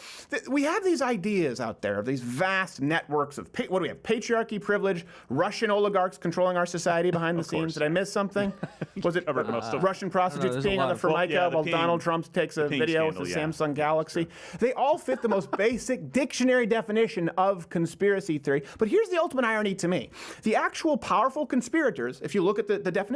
we have these ideas out there of these vast networks of, what do we have? Patriarchy, privilege, Russian oligarchs controlling our society behind the scenes. Did I miss something? Was it Russian prostitutes peeing on the Formica while Donald Trump takes a video with the Samsung Galaxy? They all fit the most basic dictionary definition of conspiracy theory. But here's the ultimate irony to me. The actual powerful conspirators, if you look at the definition,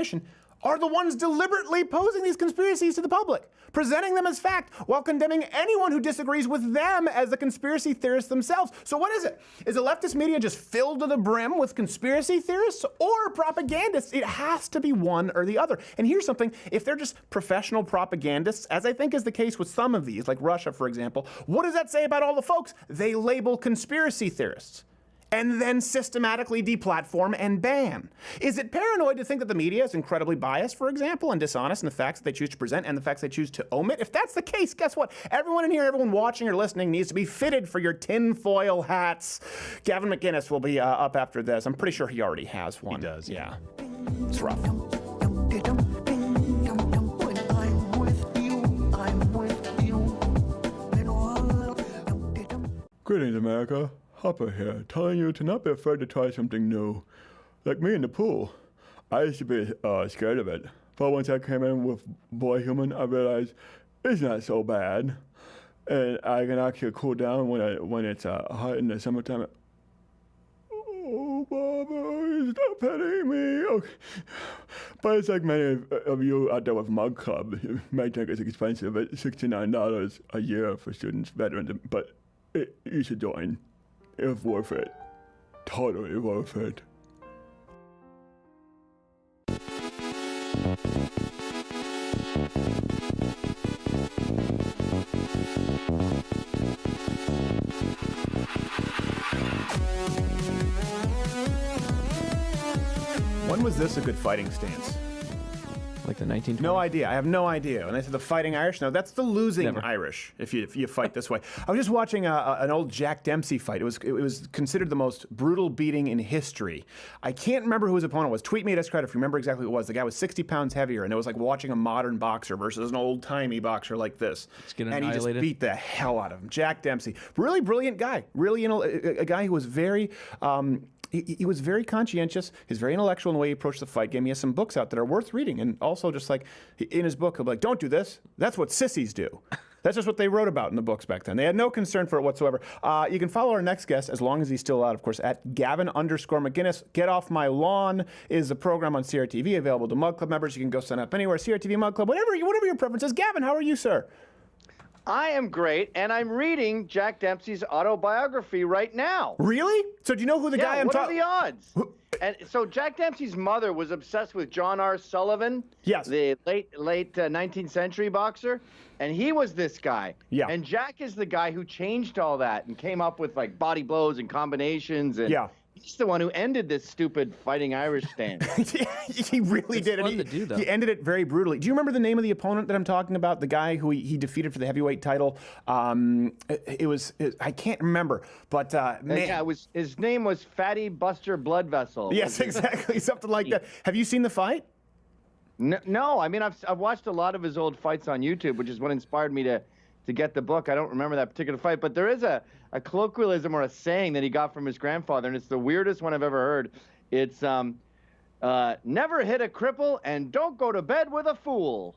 are the ones deliberately posing these conspiracies to the public, presenting them as fact while condemning anyone who disagrees with them as the conspiracy theorists themselves. So what is it? Is the leftist media just filled to the brim with conspiracy theorists or propagandists? It has to be one or the other. And here's something, if they're just professional propagandists, as I think is the case with some of these, like Russia, for example, what does that say about all the folks they label conspiracy theorists and then systematically deplatform and ban? Is it paranoid to think that the media is incredibly biased, for example, and dishonest in the facts that they choose to present and the facts they choose to omit? If that's the case, guess what? Everyone in here, everyone watching or listening needs to be fitted for your tinfoil hats. Gavin McInnes will be up after this. I'm pretty sure he already has one.
He does.
Yeah. It's rough.
Greetings, America. Hopper here, telling you to not be afraid to try something new. Like me in the pool. I used to be scared of it, but once I came in with Boy Human, I realized it's not so bad. And I can actually cool down when it's hot in the summertime. Oh, Baba, stop petting me. Okay. But it's like many of you out there with Mug Club. You may think it's expensive, but $69 a year for students, veterans, but You should join. It's worth it. Totally worth it.
When was this a good fighting stance?
Like the 1920s?
No idea. I have no idea. When they say the fighting Irish, no, that's the losing Irish. If you fight this way, I was just watching an old Jack Dempsey fight. It was considered the most brutal beating in history. I can't remember who his opponent was. Tweet me at _credit if you remember exactly who it was. The guy was 60 pounds heavier, and it was like watching a modern boxer versus an old timey boxer like this. And he just beat the hell out of him. Jack Dempsey, really brilliant guy. Really, a guy who was very. He was very conscientious. He's very intellectual in the way he approached the fight game. He has some books out that are worth reading. And also, just like in his book, he'll be like, don't do this. That's what sissies do. That's just what they wrote about in the books back then. They had no concern for it whatsoever. You can follow our next guest, as long as he's still out, of course, at Gavin_McInnes. Get Off My Lawn is a program on CRTV available to Mug Club members. You can go sign up anywhere. CRTV, Mug Club, whatever your preference is. Gavin, how are you, sir?
I am great, and I'm reading Jack Dempsey's autobiography right now.
Really? So do you know who the guy I'm talking?
What are the odds? And so Jack Dempsey's mother was obsessed with John R. Sullivan, the late 19th century boxer, and he was this guy. Yeah. And Jack is the guy who changed all that and came up with like body blows and combinations. And he's the one who ended this stupid fighting Irish stand.
He really did. And he ended it very brutally. Do you remember the name of the opponent that I'm talking about? The guy who he defeated for the heavyweight title? I can't remember, but man.
Yeah, his name was Fatty Buster Blood Vessel.
Yes, exactly, something like that. Have you seen the fight?
No, I mean I've watched a lot of his old fights on YouTube, which is what inspired me to get the book. I don't remember that particular fight, but there is a colloquialism or a saying that he got from his grandfather, and it's the weirdest one I've ever heard. It's never hit a cripple and don't go to bed with a fool.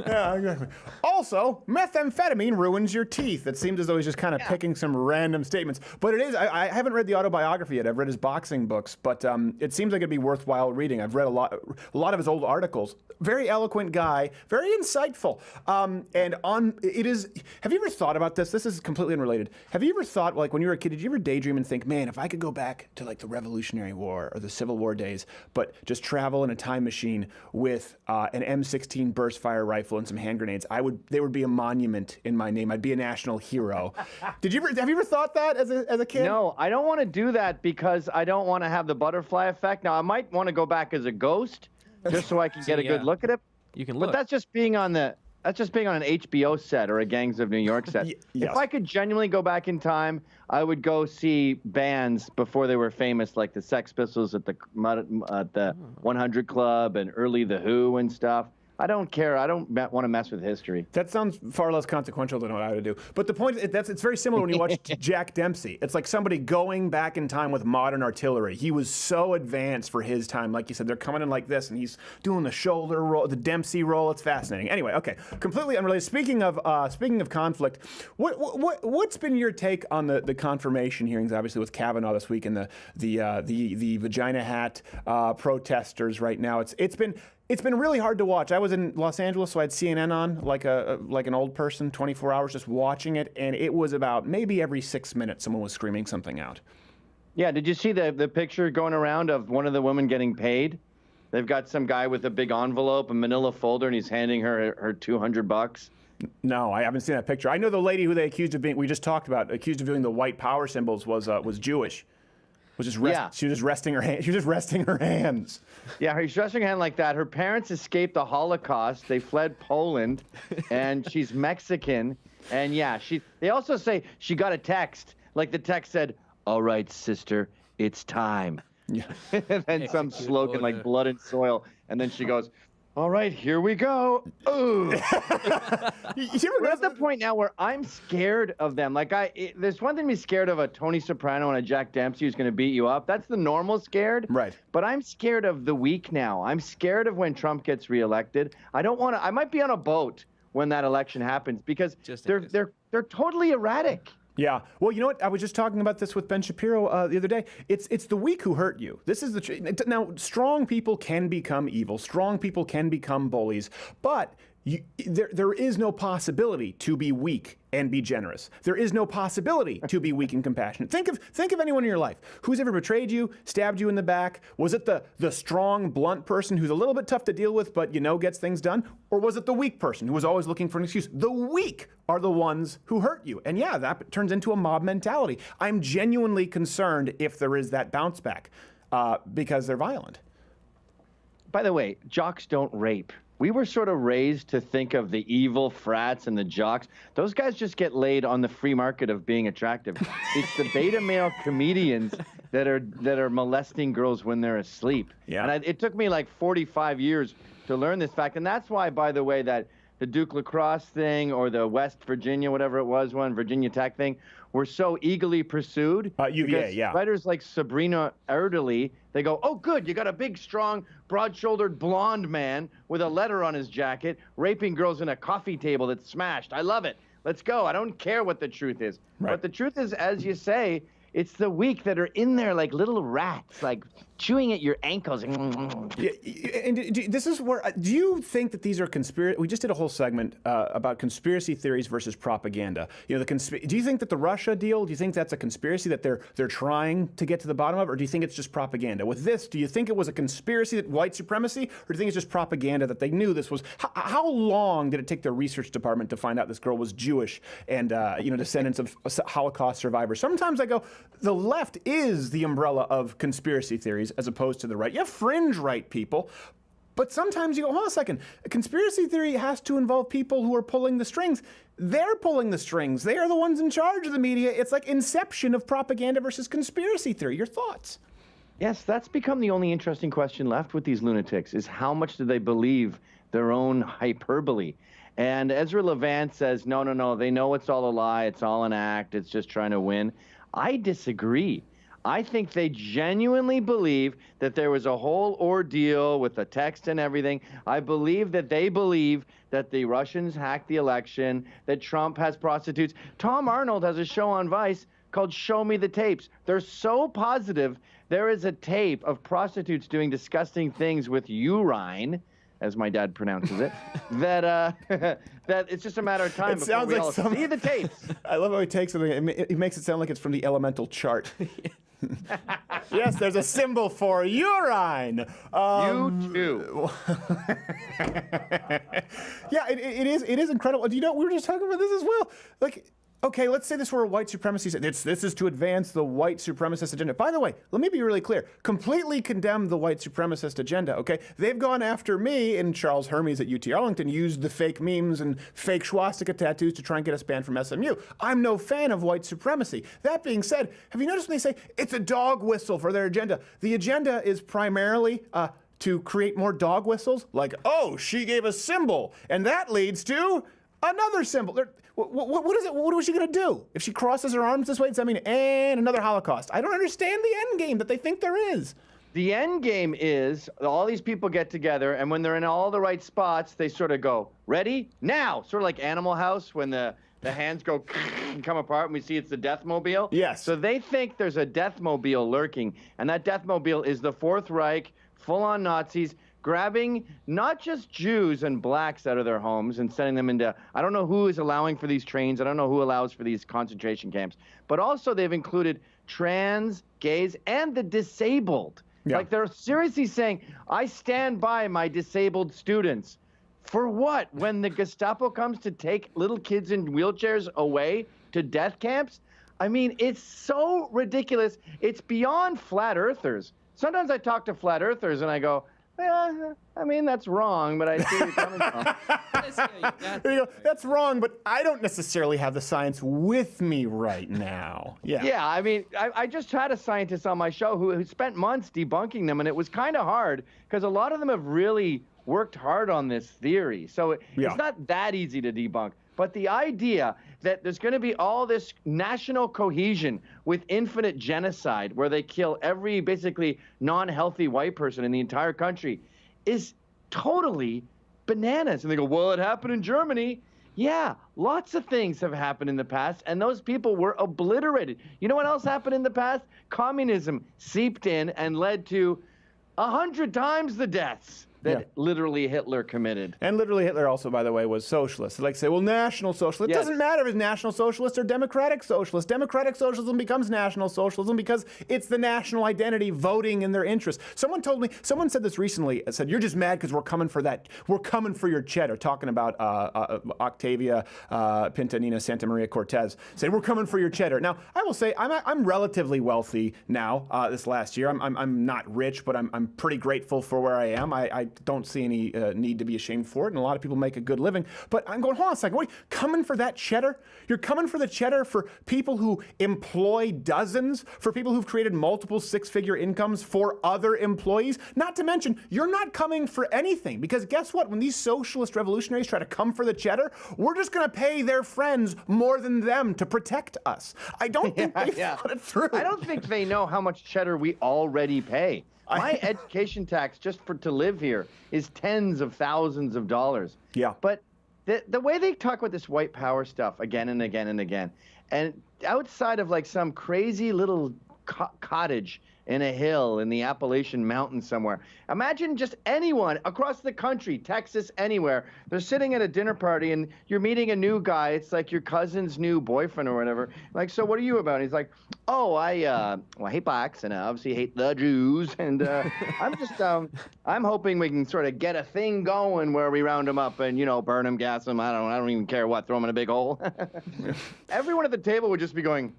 Yeah, exactly. Also, methamphetamine ruins your teeth. It seems as though he's just kind of picking some random statements. But it is, I haven't read the autobiography yet. I've read his boxing books, but it seems like it'd be worthwhile reading. I've read a lot of his old articles. Very eloquent guy, very insightful. Have you ever thought about this? This is completely unrelated. Have you ever thought, like when you were a kid, did you ever daydream and think, man, if I could go back to like the Revolutionary War or the Civil War days, but just travel in a time machine with an M16 burst fire rifle and some hand grenades, there would be a monument in my name. I'd be a national hero. Have you ever thought that as a kid?
No, I don't want to do that because I don't want to have the butterfly effect. Now, I might want to go back as a ghost just so I can get a good look at it.
You can look.
But that's just being on an HBO set or a Gangs of New York set.
Yes.
If I could genuinely go back in time, I would go see bands before they were famous, like the Sex Pistols at the 100 Club and early The Who and stuff. I don't care. I don't want to mess with history.
That sounds far less consequential than what I would do. But the point is, it's very similar when you watch Jack Dempsey. It's like somebody going back in time with modern artillery. He was so advanced for his time. Like you said, they're coming in like this, and he's doing the shoulder roll, the Dempsey roll. It's fascinating. Anyway, okay, completely unrelated. Speaking of conflict, what's been your take on the confirmation hearings? Obviously, with Kavanaugh this week and the vagina hat protesters right now. It's been really hard to watch. I was in Los Angeles, so I had CNN on, like an old person, 24 hours, just watching it, and it was about maybe every 6 minutes someone was screaming something out.
Yeah, did you see the picture going around of one of the women getting paid? They've got some guy with a big envelope, a manila folder, and he's handing her $200.
No, I haven't seen that picture. I know the lady who they accused of we just talked about, accused of doing the white power symbols was Jewish. She was just resting her hand. She was just resting her hands.
Yeah, she's resting her hand like that. Her parents escaped the Holocaust. They fled Poland, and she's Mexican. And yeah, they also say she got a text. Like the text said, "All right, sister, it's time." Yeah. And then some slogan like "blood and soil," and then she goes, "All right, here we go." Ooh. We're at the point now where I'm scared of them. Like there's one thing to be scared of, a Tony Soprano and a Jack Dempsey who's going to beat you up. That's the normal scared.
Right.
But I'm scared of the weak now. I'm scared of when Trump gets reelected. I don't want to. I might be on a boat when that election happens because they're totally erratic.
Yeah. Well, you know what? I was just talking about this with Ben Shapiro the other day. It's the weak who hurt you. This is now, strong people can become evil. Strong people can become bullies. But there is no possibility to be weak and be generous. There is no possibility to be weak and compassionate. Think of anyone in your life who's ever betrayed you, stabbed you in the back. Was it the strong, blunt person who's a little bit tough to deal with, but gets things done? Or was it the weak person who was always looking for an excuse? The weak are the ones who hurt you. And yeah, that turns into a mob mentality. I'm genuinely concerned if there is that bounce back because they're violent.
By the way, jocks don't rape. We were sort of raised to think of the evil frats and the jocks. Those guys just get laid on the free market of being attractive. It's the beta male comedians that are molesting girls when they're asleep.
Yeah.
And it took me like 45 years to learn this fact. And that's why, by the way, that the Duke lacrosse thing or the West Virginia, whatever it was, Virginia Tech thing, were so eagerly pursued.
UVA, yeah.
Writers like Sabrina Erdely, they go, oh, good, you got a big, strong, broad-shouldered blonde man with a letter on his jacket raping girls in a coffee table that's smashed. I love it. Let's go. I don't care what the truth is.
Right.
But the truth is, as you say, it's the weak that are in there like little rats, like chewing at your ankles.
Yeah, and this is where, do you think that these are conspiracy? We just did a whole segment about conspiracy theories versus propaganda. Do you think that the Russia deal, do you think that's a conspiracy that they're trying to get to the bottom of, or do you think it's just propaganda? With this, do you think it was a conspiracy that white supremacy, or do you think it's just propaganda that they knew this was? How long did it take their research department to find out this girl was Jewish and descendants of Holocaust survivors? Sometimes I go, the left is the umbrella of conspiracy theories as opposed to the right. You have fringe right people, but sometimes you go, hold on a second, a conspiracy theory has to involve people who are pulling the strings. They're pulling the strings. They are the ones in charge of the media. It's like inception of propaganda versus conspiracy theory. Your thoughts?
Yes, that's become the only interesting question left with these lunatics, is how much do they believe their own hyperbole? And Ezra Levant says, no, they know it's all a lie, it's all an act, it's just trying to win. I disagree. I think they genuinely believe that there was a whole ordeal with the text and everything. I believe that they believe that the Russians hacked the election, that Trump has prostitutes. Tom Arnold has a show on Vice called Show Me the Tapes. They're so positive there is a tape of prostitutes doing disgusting things with urine, as my dad pronounces it, that it's just a matter of time before we all see the tapes.
I love how he takes it. He makes it sound like it's from the elemental chart. Yes, there's a symbol for urine.
You too.
Yeah, it is incredible. We were just talking about this as well. Like, okay, let's say this were a white supremacist. This is to advance the white supremacist agenda. By the way, let me be really clear. Completely condemn the white supremacist agenda, okay? They've gone after me, and Charles Hermes at UT Arlington used the fake memes and fake swastika tattoos to try and get us banned from SMU. I'm no fan of white supremacy. That being said, have you noticed when they say it's a dog whistle for their agenda? The agenda is primarily to create more dog whistles, like, oh, she gave a symbol, and that leads to another symbol. What is it? What was she going to do? If she crosses her arms this way, and another Holocaust. I don't understand the end game that they think there is.
The end game is all these people get together, and when they're in all the right spots, they sort of go, ready? Now! Sort of like Animal House when the hands go and come apart and we see it's the Deathmobile.
Yes.
So they think there's a Deathmobile lurking, and that Deathmobile is the Fourth Reich, full-on Nazis, grabbing not just Jews and blacks out of their homes and sending them into, I don't know who is allowing for these trains, I don't know who allows for these concentration camps, but also they've included trans, gays, and the disabled. Yeah. Like they're seriously saying, I stand by my disabled students. For what? When the Gestapo comes to take little kids in wheelchairs away to death camps? I mean, it's so ridiculous. It's beyond flat earthers. Sometimes I talk to flat earthers and I go, yeah, I mean, that's wrong, but I see where you're coming from.
There you go. That's wrong, but I don't necessarily have the science with me right now. Yeah.
Yeah, I mean, I just had a scientist on my show who spent months debunking them, and it was kind of hard because a lot of them have really worked hard on this theory. So it's not that easy to debunk. But the idea that there's going to be all this national cohesion with infinite genocide where they kill every basically non-healthy white person in the entire country is totally bananas. And they go, well, it happened in Germany. Yeah, lots of things have happened in the past, and those people were obliterated. You know what else happened in the past? Communism seeped in and led to 100 times the deaths that literally Hitler committed.
And literally Hitler also, by the way, was socialist. They like to say, well, National Socialist. It doesn't matter if it's National Socialist or Democratic Socialist. Democratic Socialism becomes National Socialism because it's the national identity voting in their interest. Someone said this recently, said, you're just mad because we're coming for that. We're coming for your cheddar, talking about Octavia Pintanina Santa Maria Cortez, saying, we're coming for your cheddar. Now, I will say, I'm relatively wealthy now this last year. I'm not rich, but I'm pretty grateful for where I am. I don't see any need to be ashamed for it, and a lot of people make a good living. But I'm going, hold on a second, wait, coming for that cheddar? You're coming for the cheddar for people who employ dozens, for people who've created multiple six-figure incomes for other employees? Not to mention, you're not coming for anything, because guess what? When these socialist revolutionaries try to come for the cheddar, we're just going to pay their friends more than them to protect us. I don't think they thought it through.
I don't think they know how much cheddar we already pay. My education tax just to live here is tens of thousands of dollars.
Yeah.
But the way they talk about this white power stuff again and again and again, and outside of like some crazy little cottage in a hill in the Appalachian Mountains somewhere. Imagine just anyone across the country, Texas, anywhere. They're sitting at a dinner party and you're meeting a new guy. It's like your cousin's new boyfriend or whatever. Like, so what are you about? And he's like, oh, I hate blacks and I obviously hate the Jews. And I'm hoping we can sort of get a thing going where we round them up and, burn them, gas them. I don't even care what, throw them in a big hole. Everyone at the table would just be going,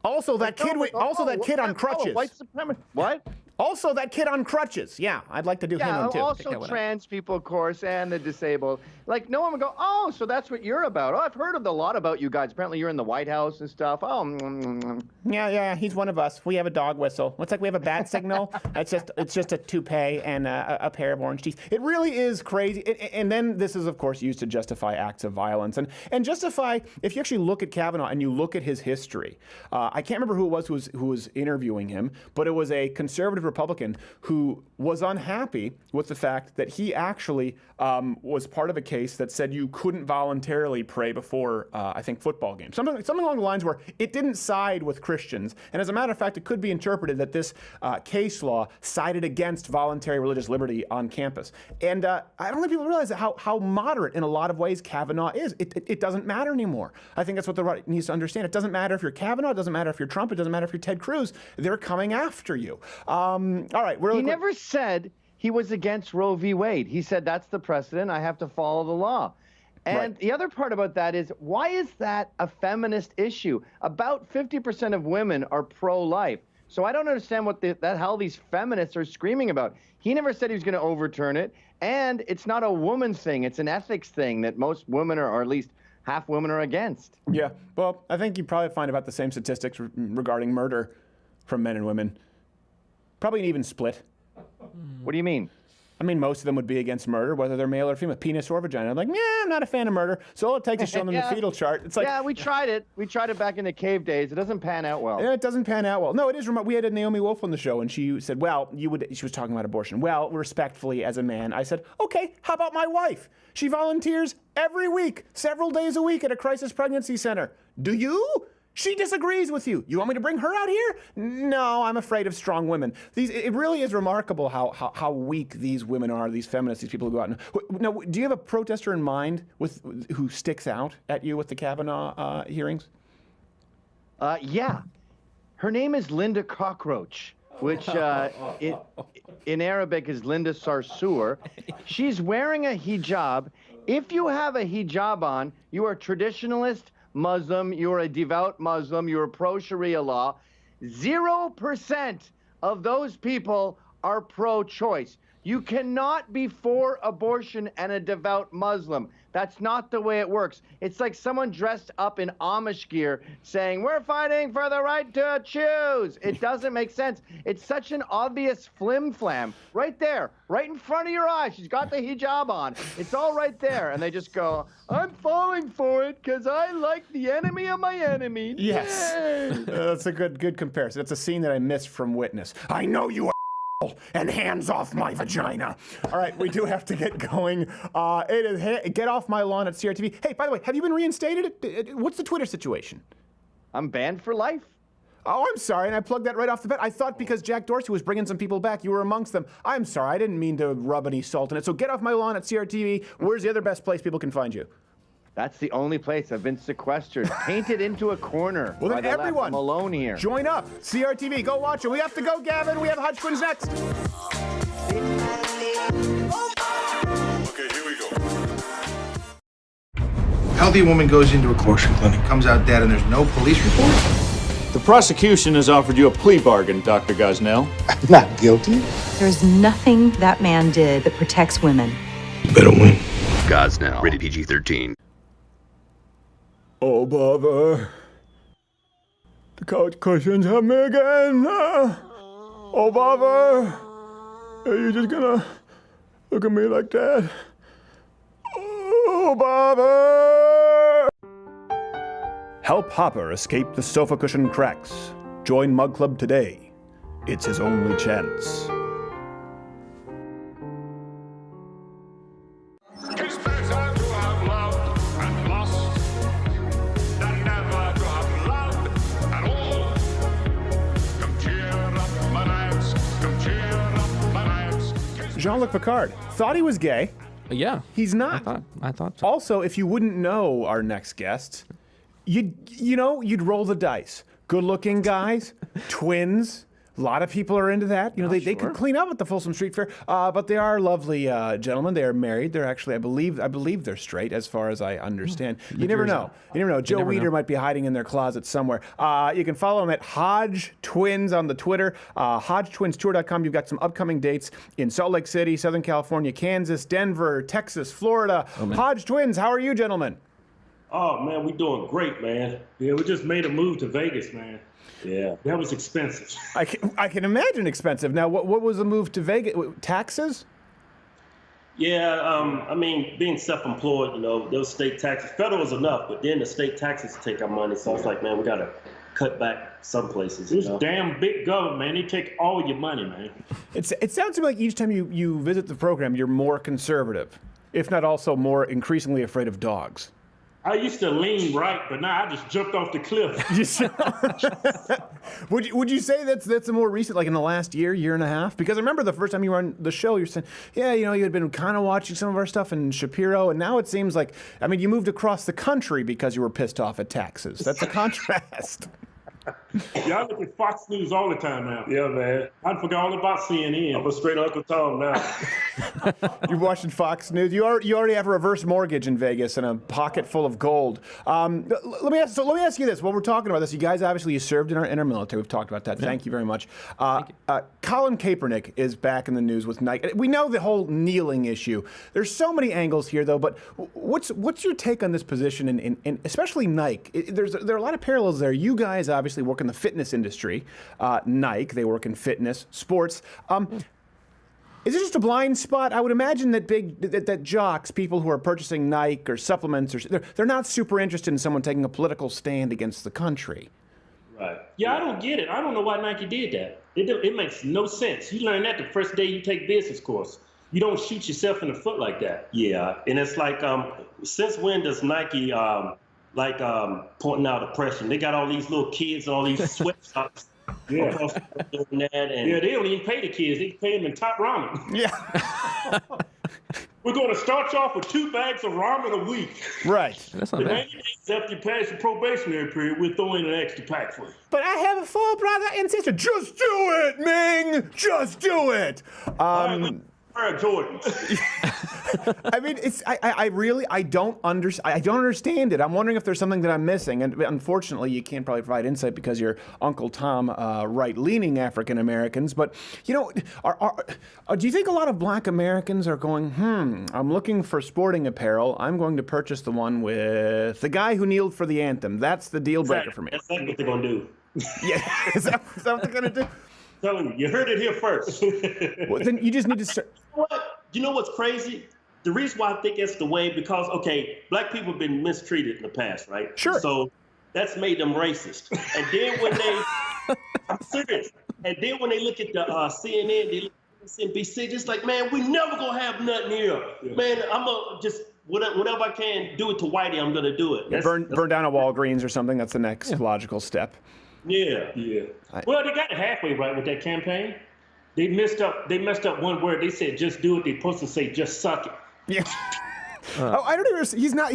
Also, that kid on crutches.
White supremacy. What?
Also, that kid on crutches. Yeah, I'd like to do him too.
Also trans people, of course, and the disabled. Like, no one would go, oh, so that's what you're about. Oh, I've heard a lot about you guys. Apparently, you're in the White House and stuff. Oh,
Yeah, he's one of us. We have a dog whistle. It's like we have a bat signal. It's just a toupee and a pair of orange teeth. It really is crazy. And then this is, of course, used to justify acts of violence. And justify, if you actually look at Kavanaugh and you look at his history, I can't remember who it was who was interviewing him, but it was a conservative Republican who was unhappy with the fact that he actually was part of a case that said you couldn't voluntarily pray before, I think, football games. Something along the lines where it didn't side with Christians. And as a matter of fact, it could be interpreted that this case law sided against voluntary religious liberty on campus. And I don't think people realize how moderate in a lot of ways Kavanaugh is. It doesn't matter anymore. I think that's what the right needs to understand. It doesn't matter if you're Kavanaugh. It doesn't matter if you're Trump. It doesn't matter if you're Ted Cruz. They're coming after you. All right.
He never said he was against Roe v. Wade. He said, that's the precedent. I have to follow the law. And the other part about that is, why is that a feminist issue? About 50% of women are pro-life. So I don't understand what the hell these feminists are screaming about. He never said he was going to overturn it. And it's not a woman thing. It's an ethics thing that most women are, or at least half women, are against.
Yeah. Well, I think you probably find about the same statistics regarding murder from men and women. Probably an even split.
What do you mean?
I mean, most of them would be against murder, whether they're male or female, penis or vagina. I'm like, I'm not a fan of murder. So all it takes is showing them the fetal chart. It's like,
yeah, we tried it. We tried it back in the cave days. It doesn't pan out well.
Yeah, it doesn't pan out well. No, it is remote. We had a Naomi Wolf on the show, and she said, she was talking about abortion. Well, respectfully, as a man, I said, okay, how about my wife? She volunteers every week, several days a week at a crisis pregnancy center. Do you? She disagrees with you. You want me to bring her out here? No, I'm afraid of strong women. It really is remarkable how weak these women are, these feminists, these people who go out. Now, do you have a protester in mind who sticks out at you with the Kavanaugh hearings?
Yeah. Her name is Linda Cockroach, which in Arabic is Linda Sarsour. She's wearing a hijab. If you have a hijab on, you are traditionalist Muslim, you're a devout Muslim, you're pro-Sharia law. 0% of those people are pro-choice. You cannot be for abortion and a devout Muslim. That's not the way it works. It's like someone dressed up in Amish gear saying, we're fighting for the right to choose. It doesn't make sense. It's such an obvious flim-flam. Right there, right in front of your eyes. She's got the hijab on. It's all right there. And they just go, I'm falling for it because I like the enemy of my enemy.
Yes. That's a good comparison. It's a scene that I missed from Witness. I know you are and hands off my vagina. All right, we do have to get going. It is Get Off My Lawn at CRTV. Hey, by the way, have you been reinstated? What's the Twitter situation?
I'm banned for life.
Oh, I'm sorry, and I plugged that right off the bat. I thought because Jack Dorsey was bringing some people back, you were amongst them. I'm sorry, I didn't mean to rub any salt in it. So get off my lawn at CRTV. Where's the other best place people can find you?
That's the only place I've been sequestered, painted into a corner.
Well, then everyone,
I'm alone here.
Join up. CRTV, go watch it. We have to go, Gavin. We have HodgeTwins next.
Okay, here we go.
Healthy woman goes into a abortion clinic, comes out dead, and there's no police report.
The prosecution has offered you a plea bargain, Dr. Gosnell.
I'm not guilty.
There's nothing that man did that protects women.
You better win.
Gosnell, rated PG-13.
Oh, bother. The couch cushions have me again. Oh, bother. Are you just gonna look at me like that? Oh, bother.
Help Hopper escape the sofa cushion cracks. Join Mug Club today. It's his only chance. Jean-Luc Picard thought he was gay.
Yeah.
He's not.
I thought so.
Also, if you wouldn't know our next guest, you'd roll the dice. Good-looking guys, twins. A lot of people are into that. They could clean up at the Folsom Street Fair, but they are lovely gentlemen. They are married. They're actually, I believe they're straight, as far as I understand. You never know. Joe Weider might be hiding in their closet somewhere. You can follow them at HodgeTwins on the Twitter. HodgeTwinsTour.com. You've got some upcoming dates in Salt Lake City, Southern California, Kansas, Denver, Texas, Florida. HodgeTwins, how are you, gentlemen?
Oh, man, we doing great, man. Yeah, we just made a move to Vegas, man. Yeah, that was expensive.
I can imagine expensive. Now, what was the move to Vegas? Taxes?
Yeah, I mean, being self-employed, those state taxes. Federal is enough, but then the state taxes take our money. So it's like, man, we got to cut back some places. This damn big government, man. They take all your money, man.
It sounds to me like each time you visit the program, you're more conservative, if not also more increasingly afraid of dogs.
I used to lean right, but now I just jumped off the cliff.
Would you say that's a more recent, like in the last year and a half? Because I remember the first time you were on the show, you were saying, yeah, you had been kind of watching some of our stuff in Shapiro, and now it seems like, you moved across the country because you were pissed off at taxes. That's a contrast.
Yeah, I look at Fox News all the time now. Yeah, man. I forgot all about CNN. I'm a straight Uncle Tom now.
You're watching Fox News. You already have a reverse mortgage in Vegas and a pocket full of gold. Let me ask you this. While we're talking about this, you guys obviously served in our military. We've talked about that. Yeah. Thank you very much. Colin Kaepernick is back in the news with Nike. We know the whole kneeling issue. There's so many angles here, though. But what's your take on this position, and especially Nike? There are a lot of parallels there. You guys obviously work in the fitness industry. Nike, they work in fitness, sports. Is it just a blind spot? I would imagine that jocks, people who are purchasing Nike or supplements, they're not super interested in someone taking a political stand against the country.
Right. Yeah, I don't get it. I don't know why Nike did that. It makes no sense. You learn that the first day you take business course. You don't shoot yourself in the foot like that. Yeah, and it's like, since when does Nike pointing out oppression? They got all these little kids and all these sweatshops. Yeah. Doing that, and yeah, they don't even pay the kids. They pay them in top ramen.
Yeah.
We're going to start you off with 2 bags of ramen a week.
Right.
That's not bad. 90 days after you pass your probationary period, we'll throw in an extra pack for you.
But I have a full brother and sister. Just do it, Ming. Just do it.
Jordans.
I don't understand it. I'm wondering if there's something that I'm missing, and unfortunately, you can't probably provide insight because you're Uncle Tom, right-leaning African Americans. But do you think a lot of Black Americans are going, I'm looking for sporting apparel. I'm going to purchase the one with the guy who kneeled for the anthem. That's the deal breaker for me.
That's exactly what they're gonna do.
Yeah, is that what they're gonna do?
Telling you heard it here first.
Well, then you just need to start.
You know what's crazy? The reason why I think it's the way, because, Black people have been mistreated in the past, right?
Sure.
So that's made them racist. And then when I'm serious. And then when they look at the CNN, they look at MSNBC, just like, man, we never gonna have nothing here. Yeah. Man, I'm gonna just, whatever I can do it to Whitey, I'm gonna do it.
Burn down a Walgreens or something. That's the next logical step.
Yeah. Well, they got it halfway right with that campaign. They messed up one word. They said just do it. They're supposed to say just suck it.
Yeah. I don't even. He's not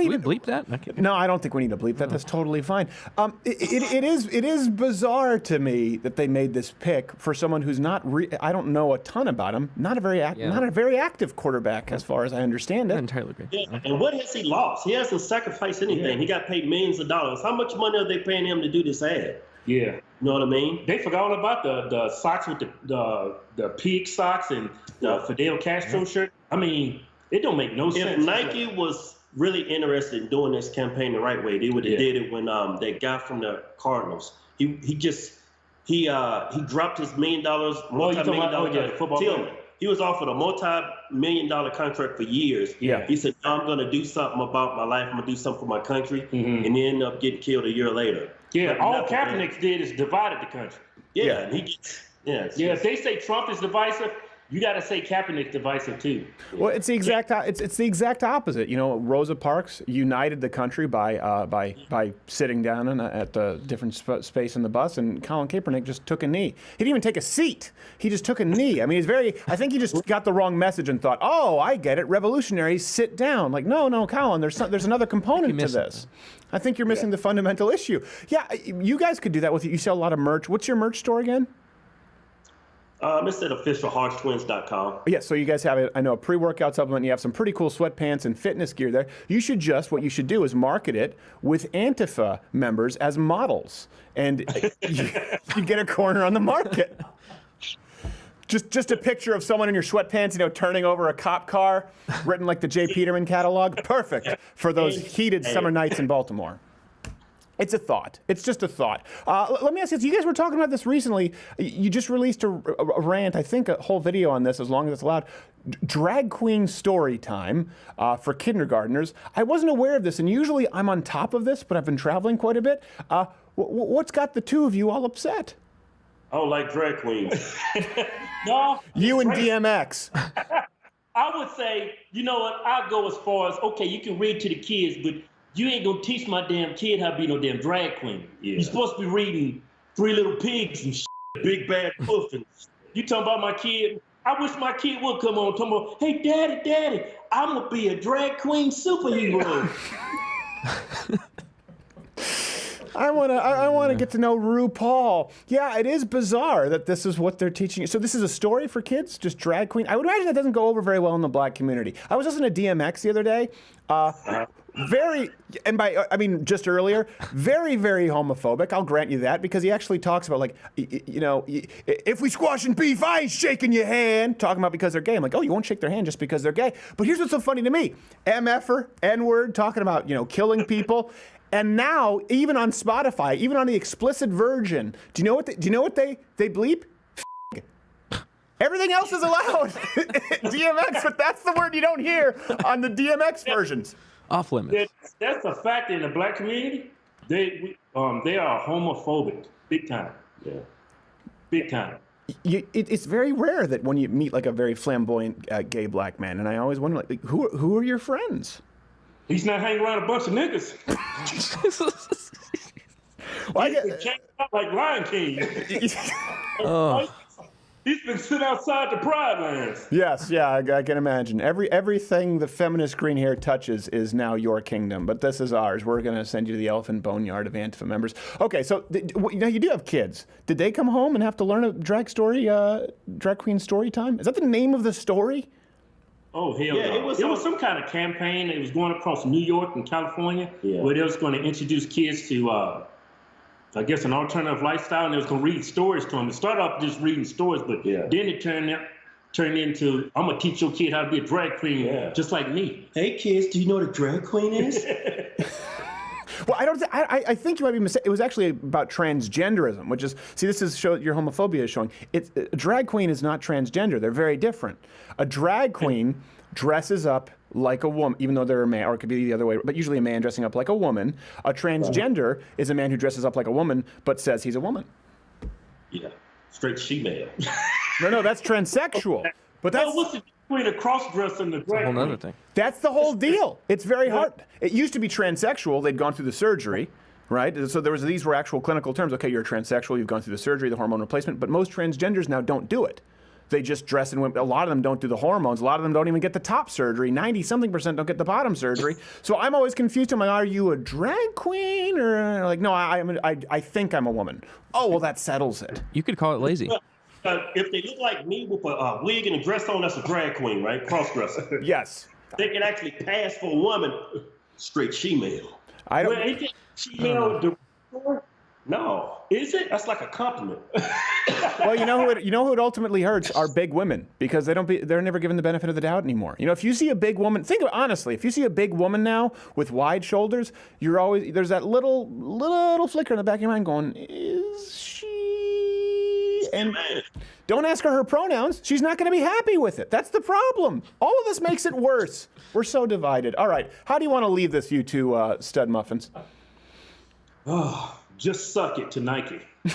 even.
bleep that?
No, I don't think we need to bleep that. That's totally fine. It is bizarre to me that they made this pick for someone who's not. I don't know a ton about him. Not a very active quarterback, as far as I understand it.
I entirely agree.
Yeah. And what has he lost? He hasn't sacrificed anything. Yeah. He got paid millions of dollars. How much money are they paying him to do this ad? Yeah. You know what I mean? They forgot all about the socks with the pig socks and the Fidel Castro shirt. I mean, it don't make no sense. If Nike was really interested in doing this campaign the right way, they would have did it when that guy from the Cardinals. He dropped his multi-million dollar football player. He was offered a multi-million-dollar contract for years.
Yeah.
He said, I'm going to do something about my life. I'm going to do something for my country. And he ended up getting killed a year later.
Yeah, all Kaepernick did is divided the country.
Yeah, and he gets,
if they say Trump is divisive, you got to say Kaepernick's divisive too.
Well, it's the exact opposite. You know, Rosa Parks united the country by sitting down at the different space in the bus, and Colin Kaepernick just took a knee. He didn't even take a seat. He just took a knee. I mean, I think he just got the wrong message and thought, oh, I get it. Revolutionaries sit down. Like, no, Colin. There's another component to this. I think you're missing the fundamental issue. Yeah, you guys could do that with it. You sell a lot of merch. What's your merch store again?
It's at official HodgeTwins.com.
Yeah, so you guys have a pre-workout supplement. You have some pretty cool sweatpants and fitness gear there. What you should do is market it with Antifa members as models, and you get a corner on the market. Just a picture of someone in your sweatpants, turning over a cop car, written like the J. Peterman catalog. Perfect for those heated summer nights in Baltimore. It's a thought. It's just a thought. Let me ask you this. You guys were talking about this recently. You just released a rant, I think a whole video on this, as long as it's allowed. Drag queen story time for kindergartners. I wasn't aware of this, and usually I'm on top of this, but I've been traveling quite a bit. What's got the two of you all upset?
I don't like drag queens.
No.
You and DMX.
I would say, you know what? I'll go as far as, okay, you can read to the kids, but you ain't gonna teach my damn kid how to be no damn drag queen. Yeah. You're supposed to be reading Three Little Pigs and Big Bad Wolf. And you talking about my kid? I wish my kid would come on talking about, hey, daddy, I'm gonna be a drag queen superhero.
I want to get to know RuPaul. Yeah, it is bizarre that this is what they're teaching you. So this is a story for kids, just drag queen. I would imagine that doesn't go over very well in the black community. I was listening to DMX the other day. Just earlier, very, very homophobic. I'll grant you that, because he actually talks about, like, if we squashing beef, I ain't shaking your hand. Talking about because they're gay. I'm like, oh, you won't shake their hand just because they're gay. But here's what's so funny to me. MFer, N-word, talking about, killing people. And now, even on Spotify, even on the explicit version, do you know what they bleep? Everything else is allowed. DMX, but that's the word you don't hear on the DMX versions.
Off limits.
That's a fact in the black community. They are homophobic, big time. Yeah, big time.
It's very rare that when you meet like a very flamboyant gay black man, and I always wonder, like, who are your friends?
He's not hanging around a bunch of niggas.
Well,
He's been changed up like Lion King. He's been sitting outside the Pride Lands.
Yes, yeah, I can imagine. Everything the feminist green hair touches is now your kingdom, but this is ours. We're going to send you to the elephant boneyard of Antifa members. Okay, so now you do have kids. Did they come home and have to learn a drag queen story time? Is that the name of the story?
Oh, hell no. It was some kind of campaign. It was going across New York and California, where they was going to introduce kids to, I guess, an alternative lifestyle, and they was going to read stories to them. It started off just reading stories, but then it turned into, I'm going to teach your kid how to be a drag queen, just like me.
Hey, kids, do you know what a drag queen is?
Well, I think you might be mistaken. It was actually about transgenderism, which is, this is your homophobia is showing. A drag queen is not transgender. They're very different. A drag queen dresses up like a woman, even though they're a man, or it could be the other way, but usually a man dressing up like a woman. A transgender is a man who dresses up like a woman, but says he's a woman.
Yeah, straight she-male.
No, that's transsexual. But that's...
what's the between a cross-dresser and the drag queen?
A whole other thing.
That's the whole deal. It's very hard. It used to be transsexual. They'd gone through the surgery, right? So these were actual clinical terms. Okay, you're a transsexual, you've gone through the surgery, the hormone replacement, but most transgenders now don't do it. They just dress in women. A lot of them don't do the hormones. A lot of them don't even get the top surgery. 90-something% don't get the bottom surgery. So I'm always confused. I'm like, are you a drag queen? Or like, no, I think I'm a woman. Oh, well, that settles it.
You could call it lazy.
If they look like me with a wig and a dress on, that's a drag queen, right? Cross-dresser.
Yes.
They can actually pass for a woman. Straight she-male.
I don't.
Well, ain't that she-male? No, is it? That's like a compliment.
Well, you know who it ultimately hurts are big women, because they're never given the benefit of the doubt anymore. You know, if you see a big woman, honestly, if you see a big woman now with wide shoulders, there's that little flicker in the back of your mind going, is she? And don't ask her pronouns. She's not going to be happy with it. That's the problem. All of this makes it worse. We're so divided. All right, how do you want to leave this, you two stud muffins?
Oh. Just suck it to Nike.
Do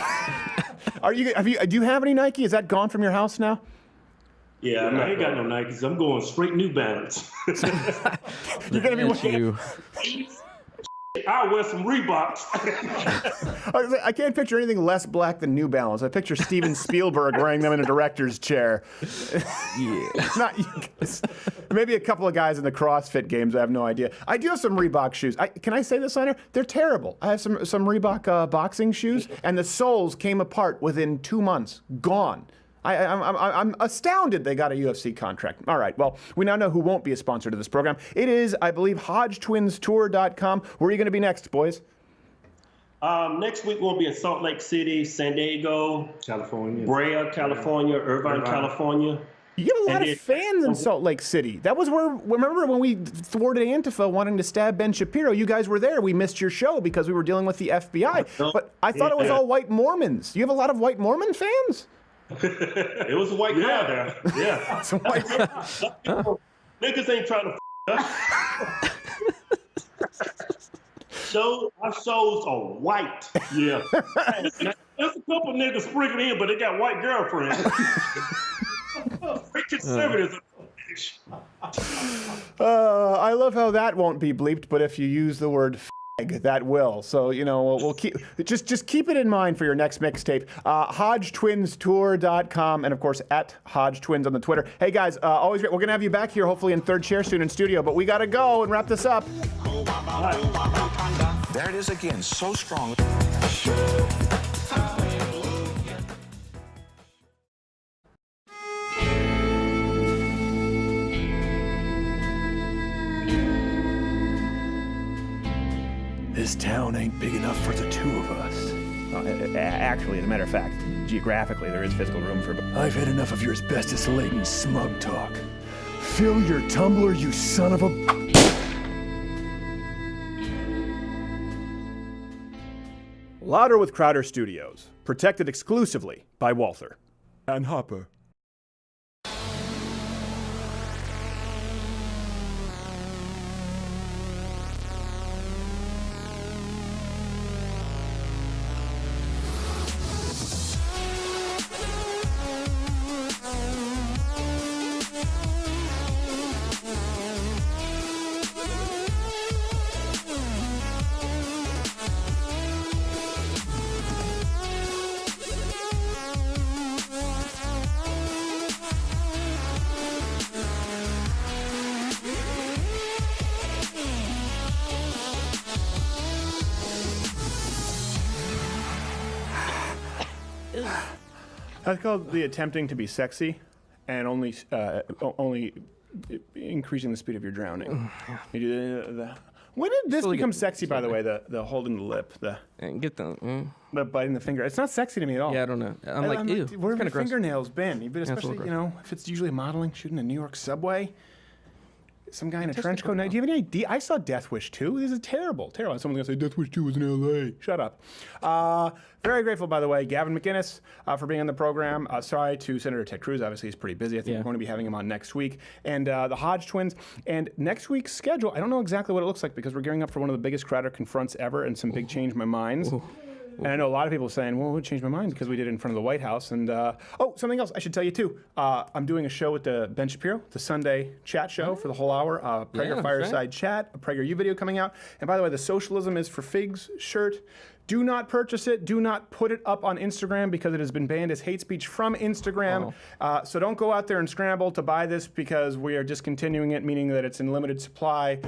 you have any Nike? Is that gone from your house now?
Yeah, I ain't got no Nikes. I'm going straight New Balance.
You're gonna be wearing.
I'll wear some Reeboks.
I can't picture anything less black than New Balance. I picture Steven Spielberg wearing them in a director's chair.
Yeah.
Not you guys. Maybe a couple of guys in the CrossFit games. I have no idea. I do have some Reebok shoes. Can I say this on here? They're terrible. I have some Reebok boxing shoes, and the soles came apart within 2 months. Gone. I'm astounded they got a UFC contract. All right, well, we now know who won't be a sponsor to this program. It is, I believe, HodgeTwinsTour.com. Where are you going to be next, boys?
Next week we'll be in Salt Lake City, San Diego, California, Brea, California, Irvine, California.
You have a lot of fans in Salt Lake City. That was where, remember when we thwarted Antifa wanting to stab Ben Shapiro? You guys were there. We missed your show because we were dealing with the FBI. But I thought it was all white Mormons. You have a lot of white Mormon fans?
It was a white crowd there. Yeah.
Some white
Niggas ain't trying to our shows are white. Yeah. There's a couple niggas sprinkled in, but they got white girlfriends. Conservatives.
I love how that won't be bleeped, but if you use the word that will. So, you know, we'll keep just keep it in mind for your next mixtape. HodgeTwinsTour.com, and of course at HodgeTwins on the Twitter. Hey guys, always great. We're gonna have you back here hopefully in third chair soon in studio, but we gotta go and wrap this up.
There it is again, so strong.
This town ain't big enough for the two of us. Actually, as a matter of fact, geographically, there is physical room for... I've had enough of your asbestos-laden smug talk. Fill your tumbler, you son of a... Louder with Crowder Studios. Protected exclusively by Walther.
And Hopper. That's called the attempting to be sexy, and only increasing the speed of your drowning. You do when did this become sexy? By the way, the holding the lip, the biting the finger. It's not sexy to me at all.
Yeah, I don't know. I'm like, ew.
Where have your
gross.
fingernails been? Especially, you know, if it's usually modeling, shooting a New York subway. Some guy in a trench coat. Do you have any idea? I saw Death Wish 2. This is terrible. Terrible. Someone's going to say Death Wish 2 was in L.A. Shut up. Very grateful, by the way, Gavin McInnes for being on the program. Sorry to Senator Ted Cruz. Obviously, he's pretty busy. I think we're going to be having him on next week. And the Hodge Twins. And next week's schedule, I don't know exactly what it looks like because we're gearing up for one of the biggest Crowder confronts ever and some big change my minds. And I know a lot of people saying, well, we changed my mind because we did it in front of the White House. And something else I should tell you too. I'm doing a show with Ben Shapiro, the Sunday chat show for the whole hour. Prager Fireside Chat, a PragerU video coming out. And by the way, the Socialism is for Figs shirt. Do not purchase it. Do not put it up on Instagram because it has been banned as hate speech from Instagram. So don't go out there and scramble to buy this because we are discontinuing it, meaning that it's in limited supply.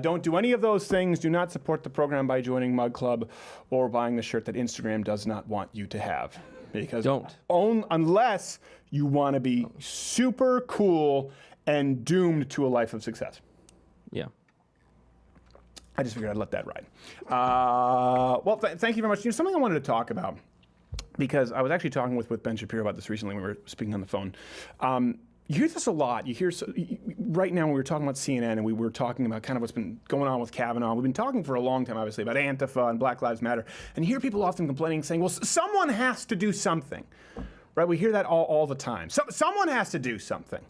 Don't do any of those things. Do not support the program by joining Mug Club or buying the shirt that Instagram does not want you to have. Because unless you want to be super cool and doomed to a life of success.
Yeah.
I just figured I'd let that ride. Well, thank you very much. Something I wanted to talk about, because I was actually talking with Ben Shapiro about this recently when we were speaking on the phone. You hear this a lot. You hear right now when we were talking about CNN and we were talking about kind of what's been going on with Kavanaugh. We've been talking for a long time, obviously, about Antifa and Black Lives Matter. And you hear people often complaining, saying, well, someone has to do something. Right? We hear that all the time. Someone has to do something.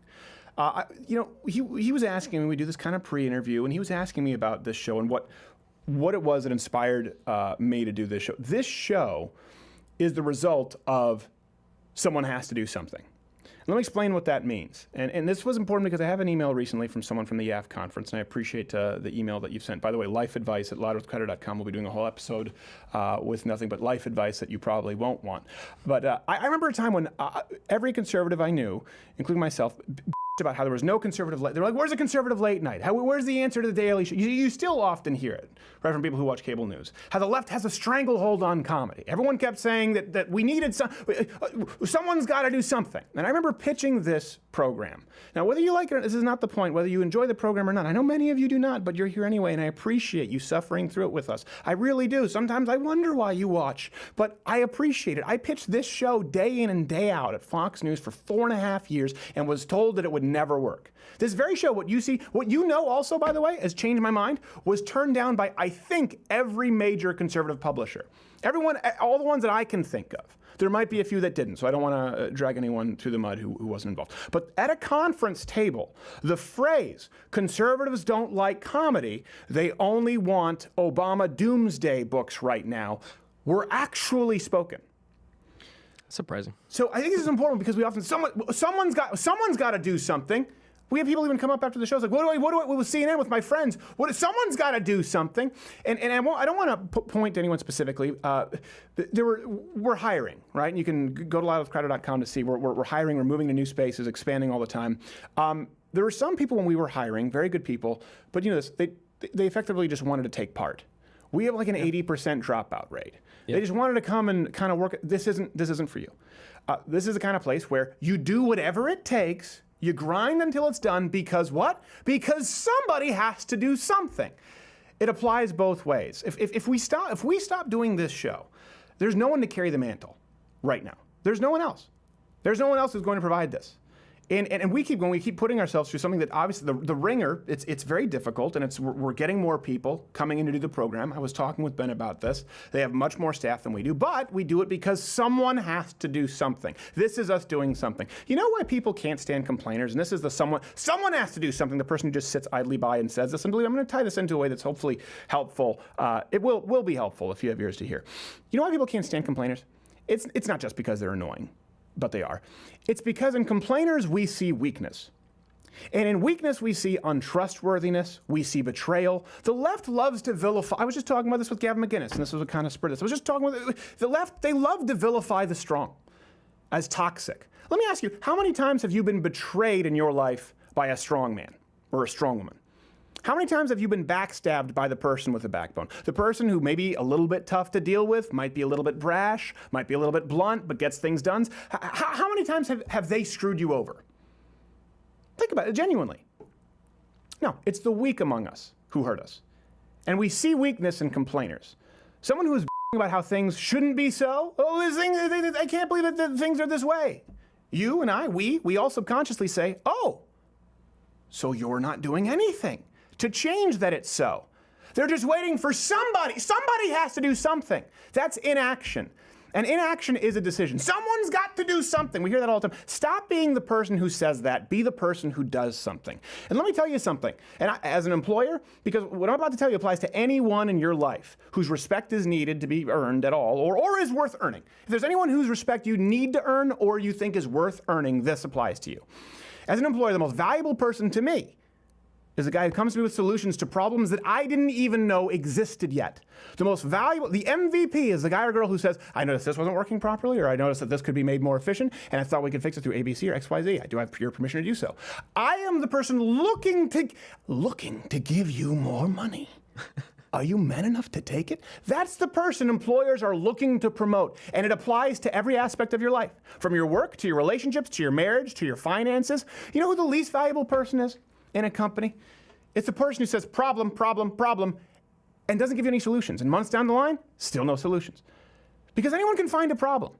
He was asking me, we do this kind of pre-interview, and he was asking me about this show and what it was that inspired me to do this show. This show is the result of someone has to do something. Let me explain what that means. And this was important because I have an email recently from someone from the YAF conference, and I appreciate the email that you've sent. By the way, life advice at loudwithcrowder.com. We'll be doing a whole episode with nothing but life advice that you probably won't want. But I remember a time when every conservative I knew, including myself, about how there was no conservative late. They're like, where's the conservative late night? Where's the answer to the Daily Show? You still often hear it, right, from people who watch cable news. How the left has a stranglehold on comedy. Everyone kept saying that we needed someone's got to do something. And I remember pitching this program. Now, whether you like it or not, this is not the point, whether you enjoy the program or not. I know many of you do not, but you're here anyway, and I appreciate you suffering through it with us. I really do. Sometimes I wonder why you watch, but I appreciate it. I pitched this show day in and day out at Fox News for 4.5 years and was told that it would never work. This very show, what you know also, by the way, has changed my mind, was turned down by, I think, every major conservative publisher. Everyone, all the ones that I can think of. There might be a few that didn't, so I don't want to drag anyone through the mud who wasn't involved. But at a conference table, the phrase, conservatives don't like comedy, they only want Obama doomsday books right now, were actually spoken.
Surprising.
So I think this is important because we often, someone's got to do something. We have people even come up after the show, like, what do I with CNN with my friends? Someone's got to do something. And I don't want to point to anyone specifically. We're hiring, right? And you can go to loudwithcrowder.com to see we're hiring, we're moving to new spaces, expanding all the time. There were some people when we were hiring, very good people, but they effectively just wanted to take part. We have like an 80% dropout rate. They just wanted to come and kind of work. This isn't for you. This is the kind of place where you do whatever it takes. You grind until it's done because what? Because somebody has to do something. It applies both ways. If we stop doing this show, there's no one to carry the mantle right now. There's no one else. There's no one else who's going to provide this. And we keep putting ourselves through something that obviously the ringer, it's very difficult, and we're getting more people coming in to do the program. I was talking with Ben about this. They have much more staff than we do, but we do it because someone has to do something. This is us doing something. You know why people can't stand complainers? And this is someone has to do something, the person who just sits idly by and says this. And believe me, I'm going to tie this into a way that's hopefully helpful. It will be helpful if you have ears to hear. You know why people can't stand complainers? It's not just because they're annoying. But they are. It's because in complainers, we see weakness. And in weakness, we see untrustworthiness. We see betrayal. The left loves to vilify. I was just talking about this with Gavin McInnes, and this was what kind of spurred this. I was just talking with the left. They love to vilify the strong as toxic. Let me ask you, how many times have you been betrayed in your life by a strong man or a strong woman? How many times have you been backstabbed by the person with a backbone? The person who may be a little bit tough to deal with, might be a little bit brash, might be a little bit blunt, but gets things done. How many times have they screwed you over? Think about it genuinely. No, it's the weak among us who hurt us. And we see weakness in complainers. Someone who's about how things shouldn't be so. Oh, I can't believe that things are this way. You and I, we all subconsciously say, oh, so you're not doing anything to change that it's so. They're just waiting for somebody. Somebody has to do something. That's inaction. And inaction is a decision. Someone's got to do something. We hear that all the time. Stop being the person who says that. Be the person who does something. And let me tell you something. And as an employer, because what I'm about to tell you applies to anyone in your life whose respect is needed to be earned at all, or is worth earning. If there's anyone whose respect you need to earn or you think is worth earning, this applies to you. As an employer, the most valuable person to me is a guy who comes to me with solutions to problems that I didn't even know existed yet. The most valuable, the MVP is the guy or girl who says, I noticed this wasn't working properly, or I noticed that this could be made more efficient, and I thought we could fix it through ABC or XYZ. I do have your permission to do so. I am the person looking to give you more money. Are you man enough to take it? That's the person employers are looking to promote, and it applies to every aspect of your life, from your work to your relationships to your marriage to your finances. You know who the least valuable person is in a company? It's the person who says problem, problem, problem, and doesn't give you any solutions. And months down the line, still no solutions. Because anyone can find a problem.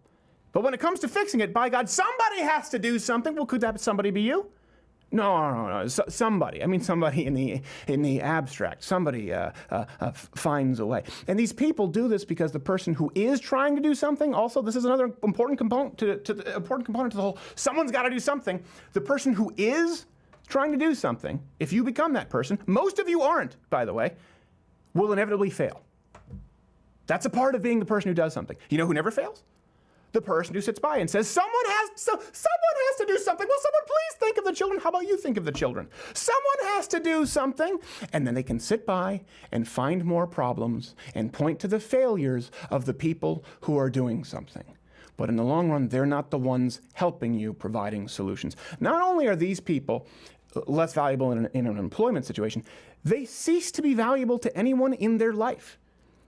But when it comes to fixing it, by God, somebody has to do something. Well, could that somebody be you? No. Somebody. I mean, somebody in the abstract. Somebody finds a way. And these people do this because the person who is trying to do something. Also, this is another important component to the whole. Someone's got to do something. The person who is trying to do something, if you become that person, most of you aren't, by the way, will inevitably fail. That's a part of being the person who does something. You know who never fails? The person who sits by and says, someone has to do something. Will someone please think of the children? How about you think of the children? Someone has to do something. And then they can sit by and find more problems and point to the failures of the people who are doing something. But in the long run, they're not the ones helping you, providing solutions. Not only are these people less valuable in an employment situation, they cease to be valuable to anyone in their life.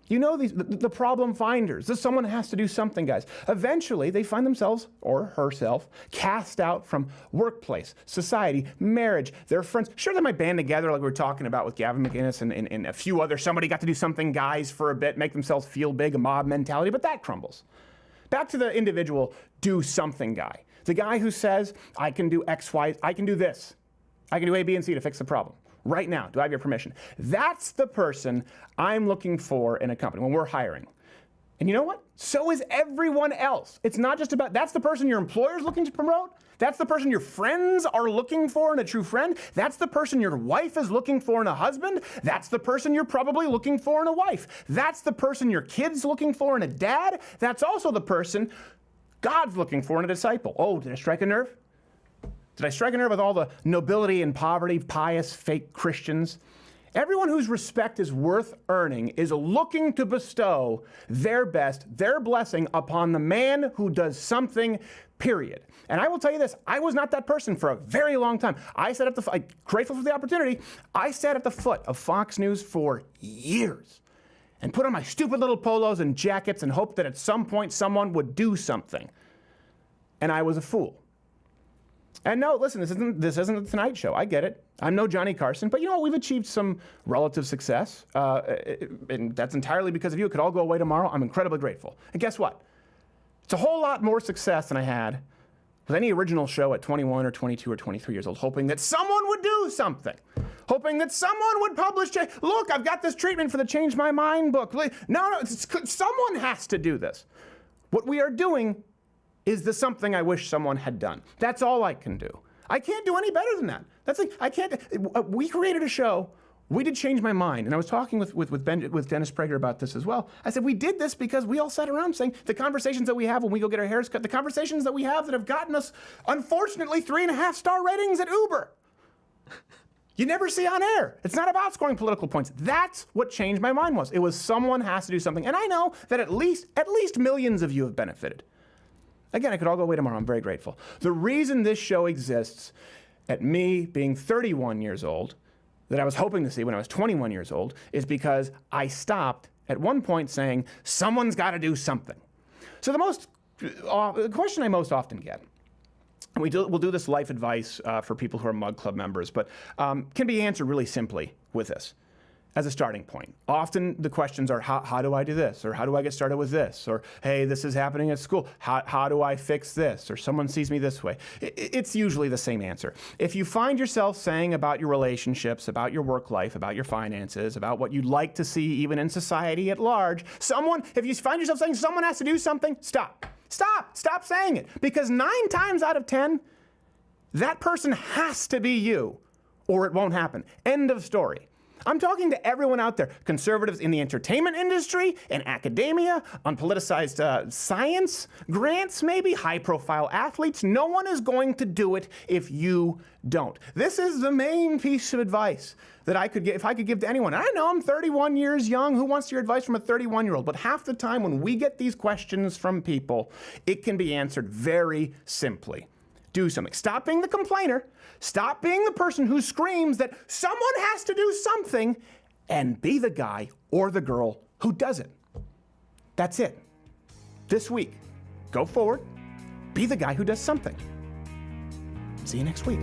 You know, the problem finders. Someone has to do something, guys. Eventually, they find themselves, or herself, cast out from workplace, society, marriage, their friends. Sure, they might band together like we were talking about with Gavin McInnes and a few others. Somebody got to do something, guys, for a bit, make themselves feel big, a mob mentality, but that crumbles. Back to the individual do something guy. The guy who says, I can do X, Y, I can do this. I can do A, B, and C to fix the problem. Right now, do I have your permission? That's the person I'm looking for in a company when we're hiring. And you know what? So is everyone else. It's not just about, that's the person your employer's looking to promote. That's the person your friends are looking for in a true friend. That's the person your wife is looking for in a husband. That's the person you're probably looking for in a wife. That's the person your kid's looking for in a dad. That's also the person God's looking for in a disciple. Oh, did I strike a nerve? Did I strike a nerve with all the nobility and poverty, pious, fake Christians? Everyone whose respect is worth earning is looking to bestow their best, their blessing upon the man who does something, period. And I will tell you this, I was not that person for a very long time. Grateful for the opportunity, I sat at the foot of Fox News for years and put on my stupid little polos and jackets and hoped that at some point someone would do something. And I was a fool. And no, listen, this isn't the Tonight Show. I get it. I'm no Johnny Carson, but you know, we've achieved some relative success, and that's entirely because of you. It could all go away tomorrow. I'm incredibly grateful. And guess what? It's a whole lot more success than I had with any original show at 21 or 22 or 23 years old, hoping that someone would do something, hoping that someone would publish, look, I've got this treatment for the Change My Mind book. No, someone has to do this. What we are doing is the something I wish someone had done. That's all I can do. I can't do any better than that. We created a show. We did Change My Mind. And I was talking with Dennis Prager about this as well. I said, we did this because we all sat around saying the conversations that we have when we go get our hairs cut, the conversations that we have that have gotten us, unfortunately, 3.5-star ratings at Uber. You never see on air. It's not about scoring political points. That's what Change My Mind was. It was someone has to do something. And I know that at least millions of you have benefited. Again, it could all go away tomorrow. I'm very grateful. The reason this show exists at me being 31 years old, that I was hoping to see when I was 21 years old, is because I stopped at one point saying, someone's got to do something. So the question I most often get, and we'll do this life advice for people who are Mug Club members, but can be answered really simply with this. as a starting point. Often the questions are, how do I do this? Or how do I get started with this? Or, hey, this is happening at school. How do I fix this? Or someone sees me this way. It's usually the same answer. If you find yourself saying about your relationships, about your work life, about your finances, about what you'd like to see even in society at large, if you find yourself saying someone has to do something, stop. Stop saying it. Because 9 times out of 10, that person has to be you, or it won't happen. End of story. I'm talking to everyone out there, conservatives in the entertainment industry, in academia, on politicized science, grants maybe, high-profile athletes. No one is going to do it if you don't. This is the main piece of advice that I could give, if I could give to anyone. I know I'm 31 years young. Who wants your advice from a 31-year-old? But half the time when we get these questions from people, it can be answered very simply. Do something. Stop being the complainer. Stop being the person who screams that someone has to do something, and be the guy or the girl who does it. That's it. This week, go forward, be the guy who does something. See you next week.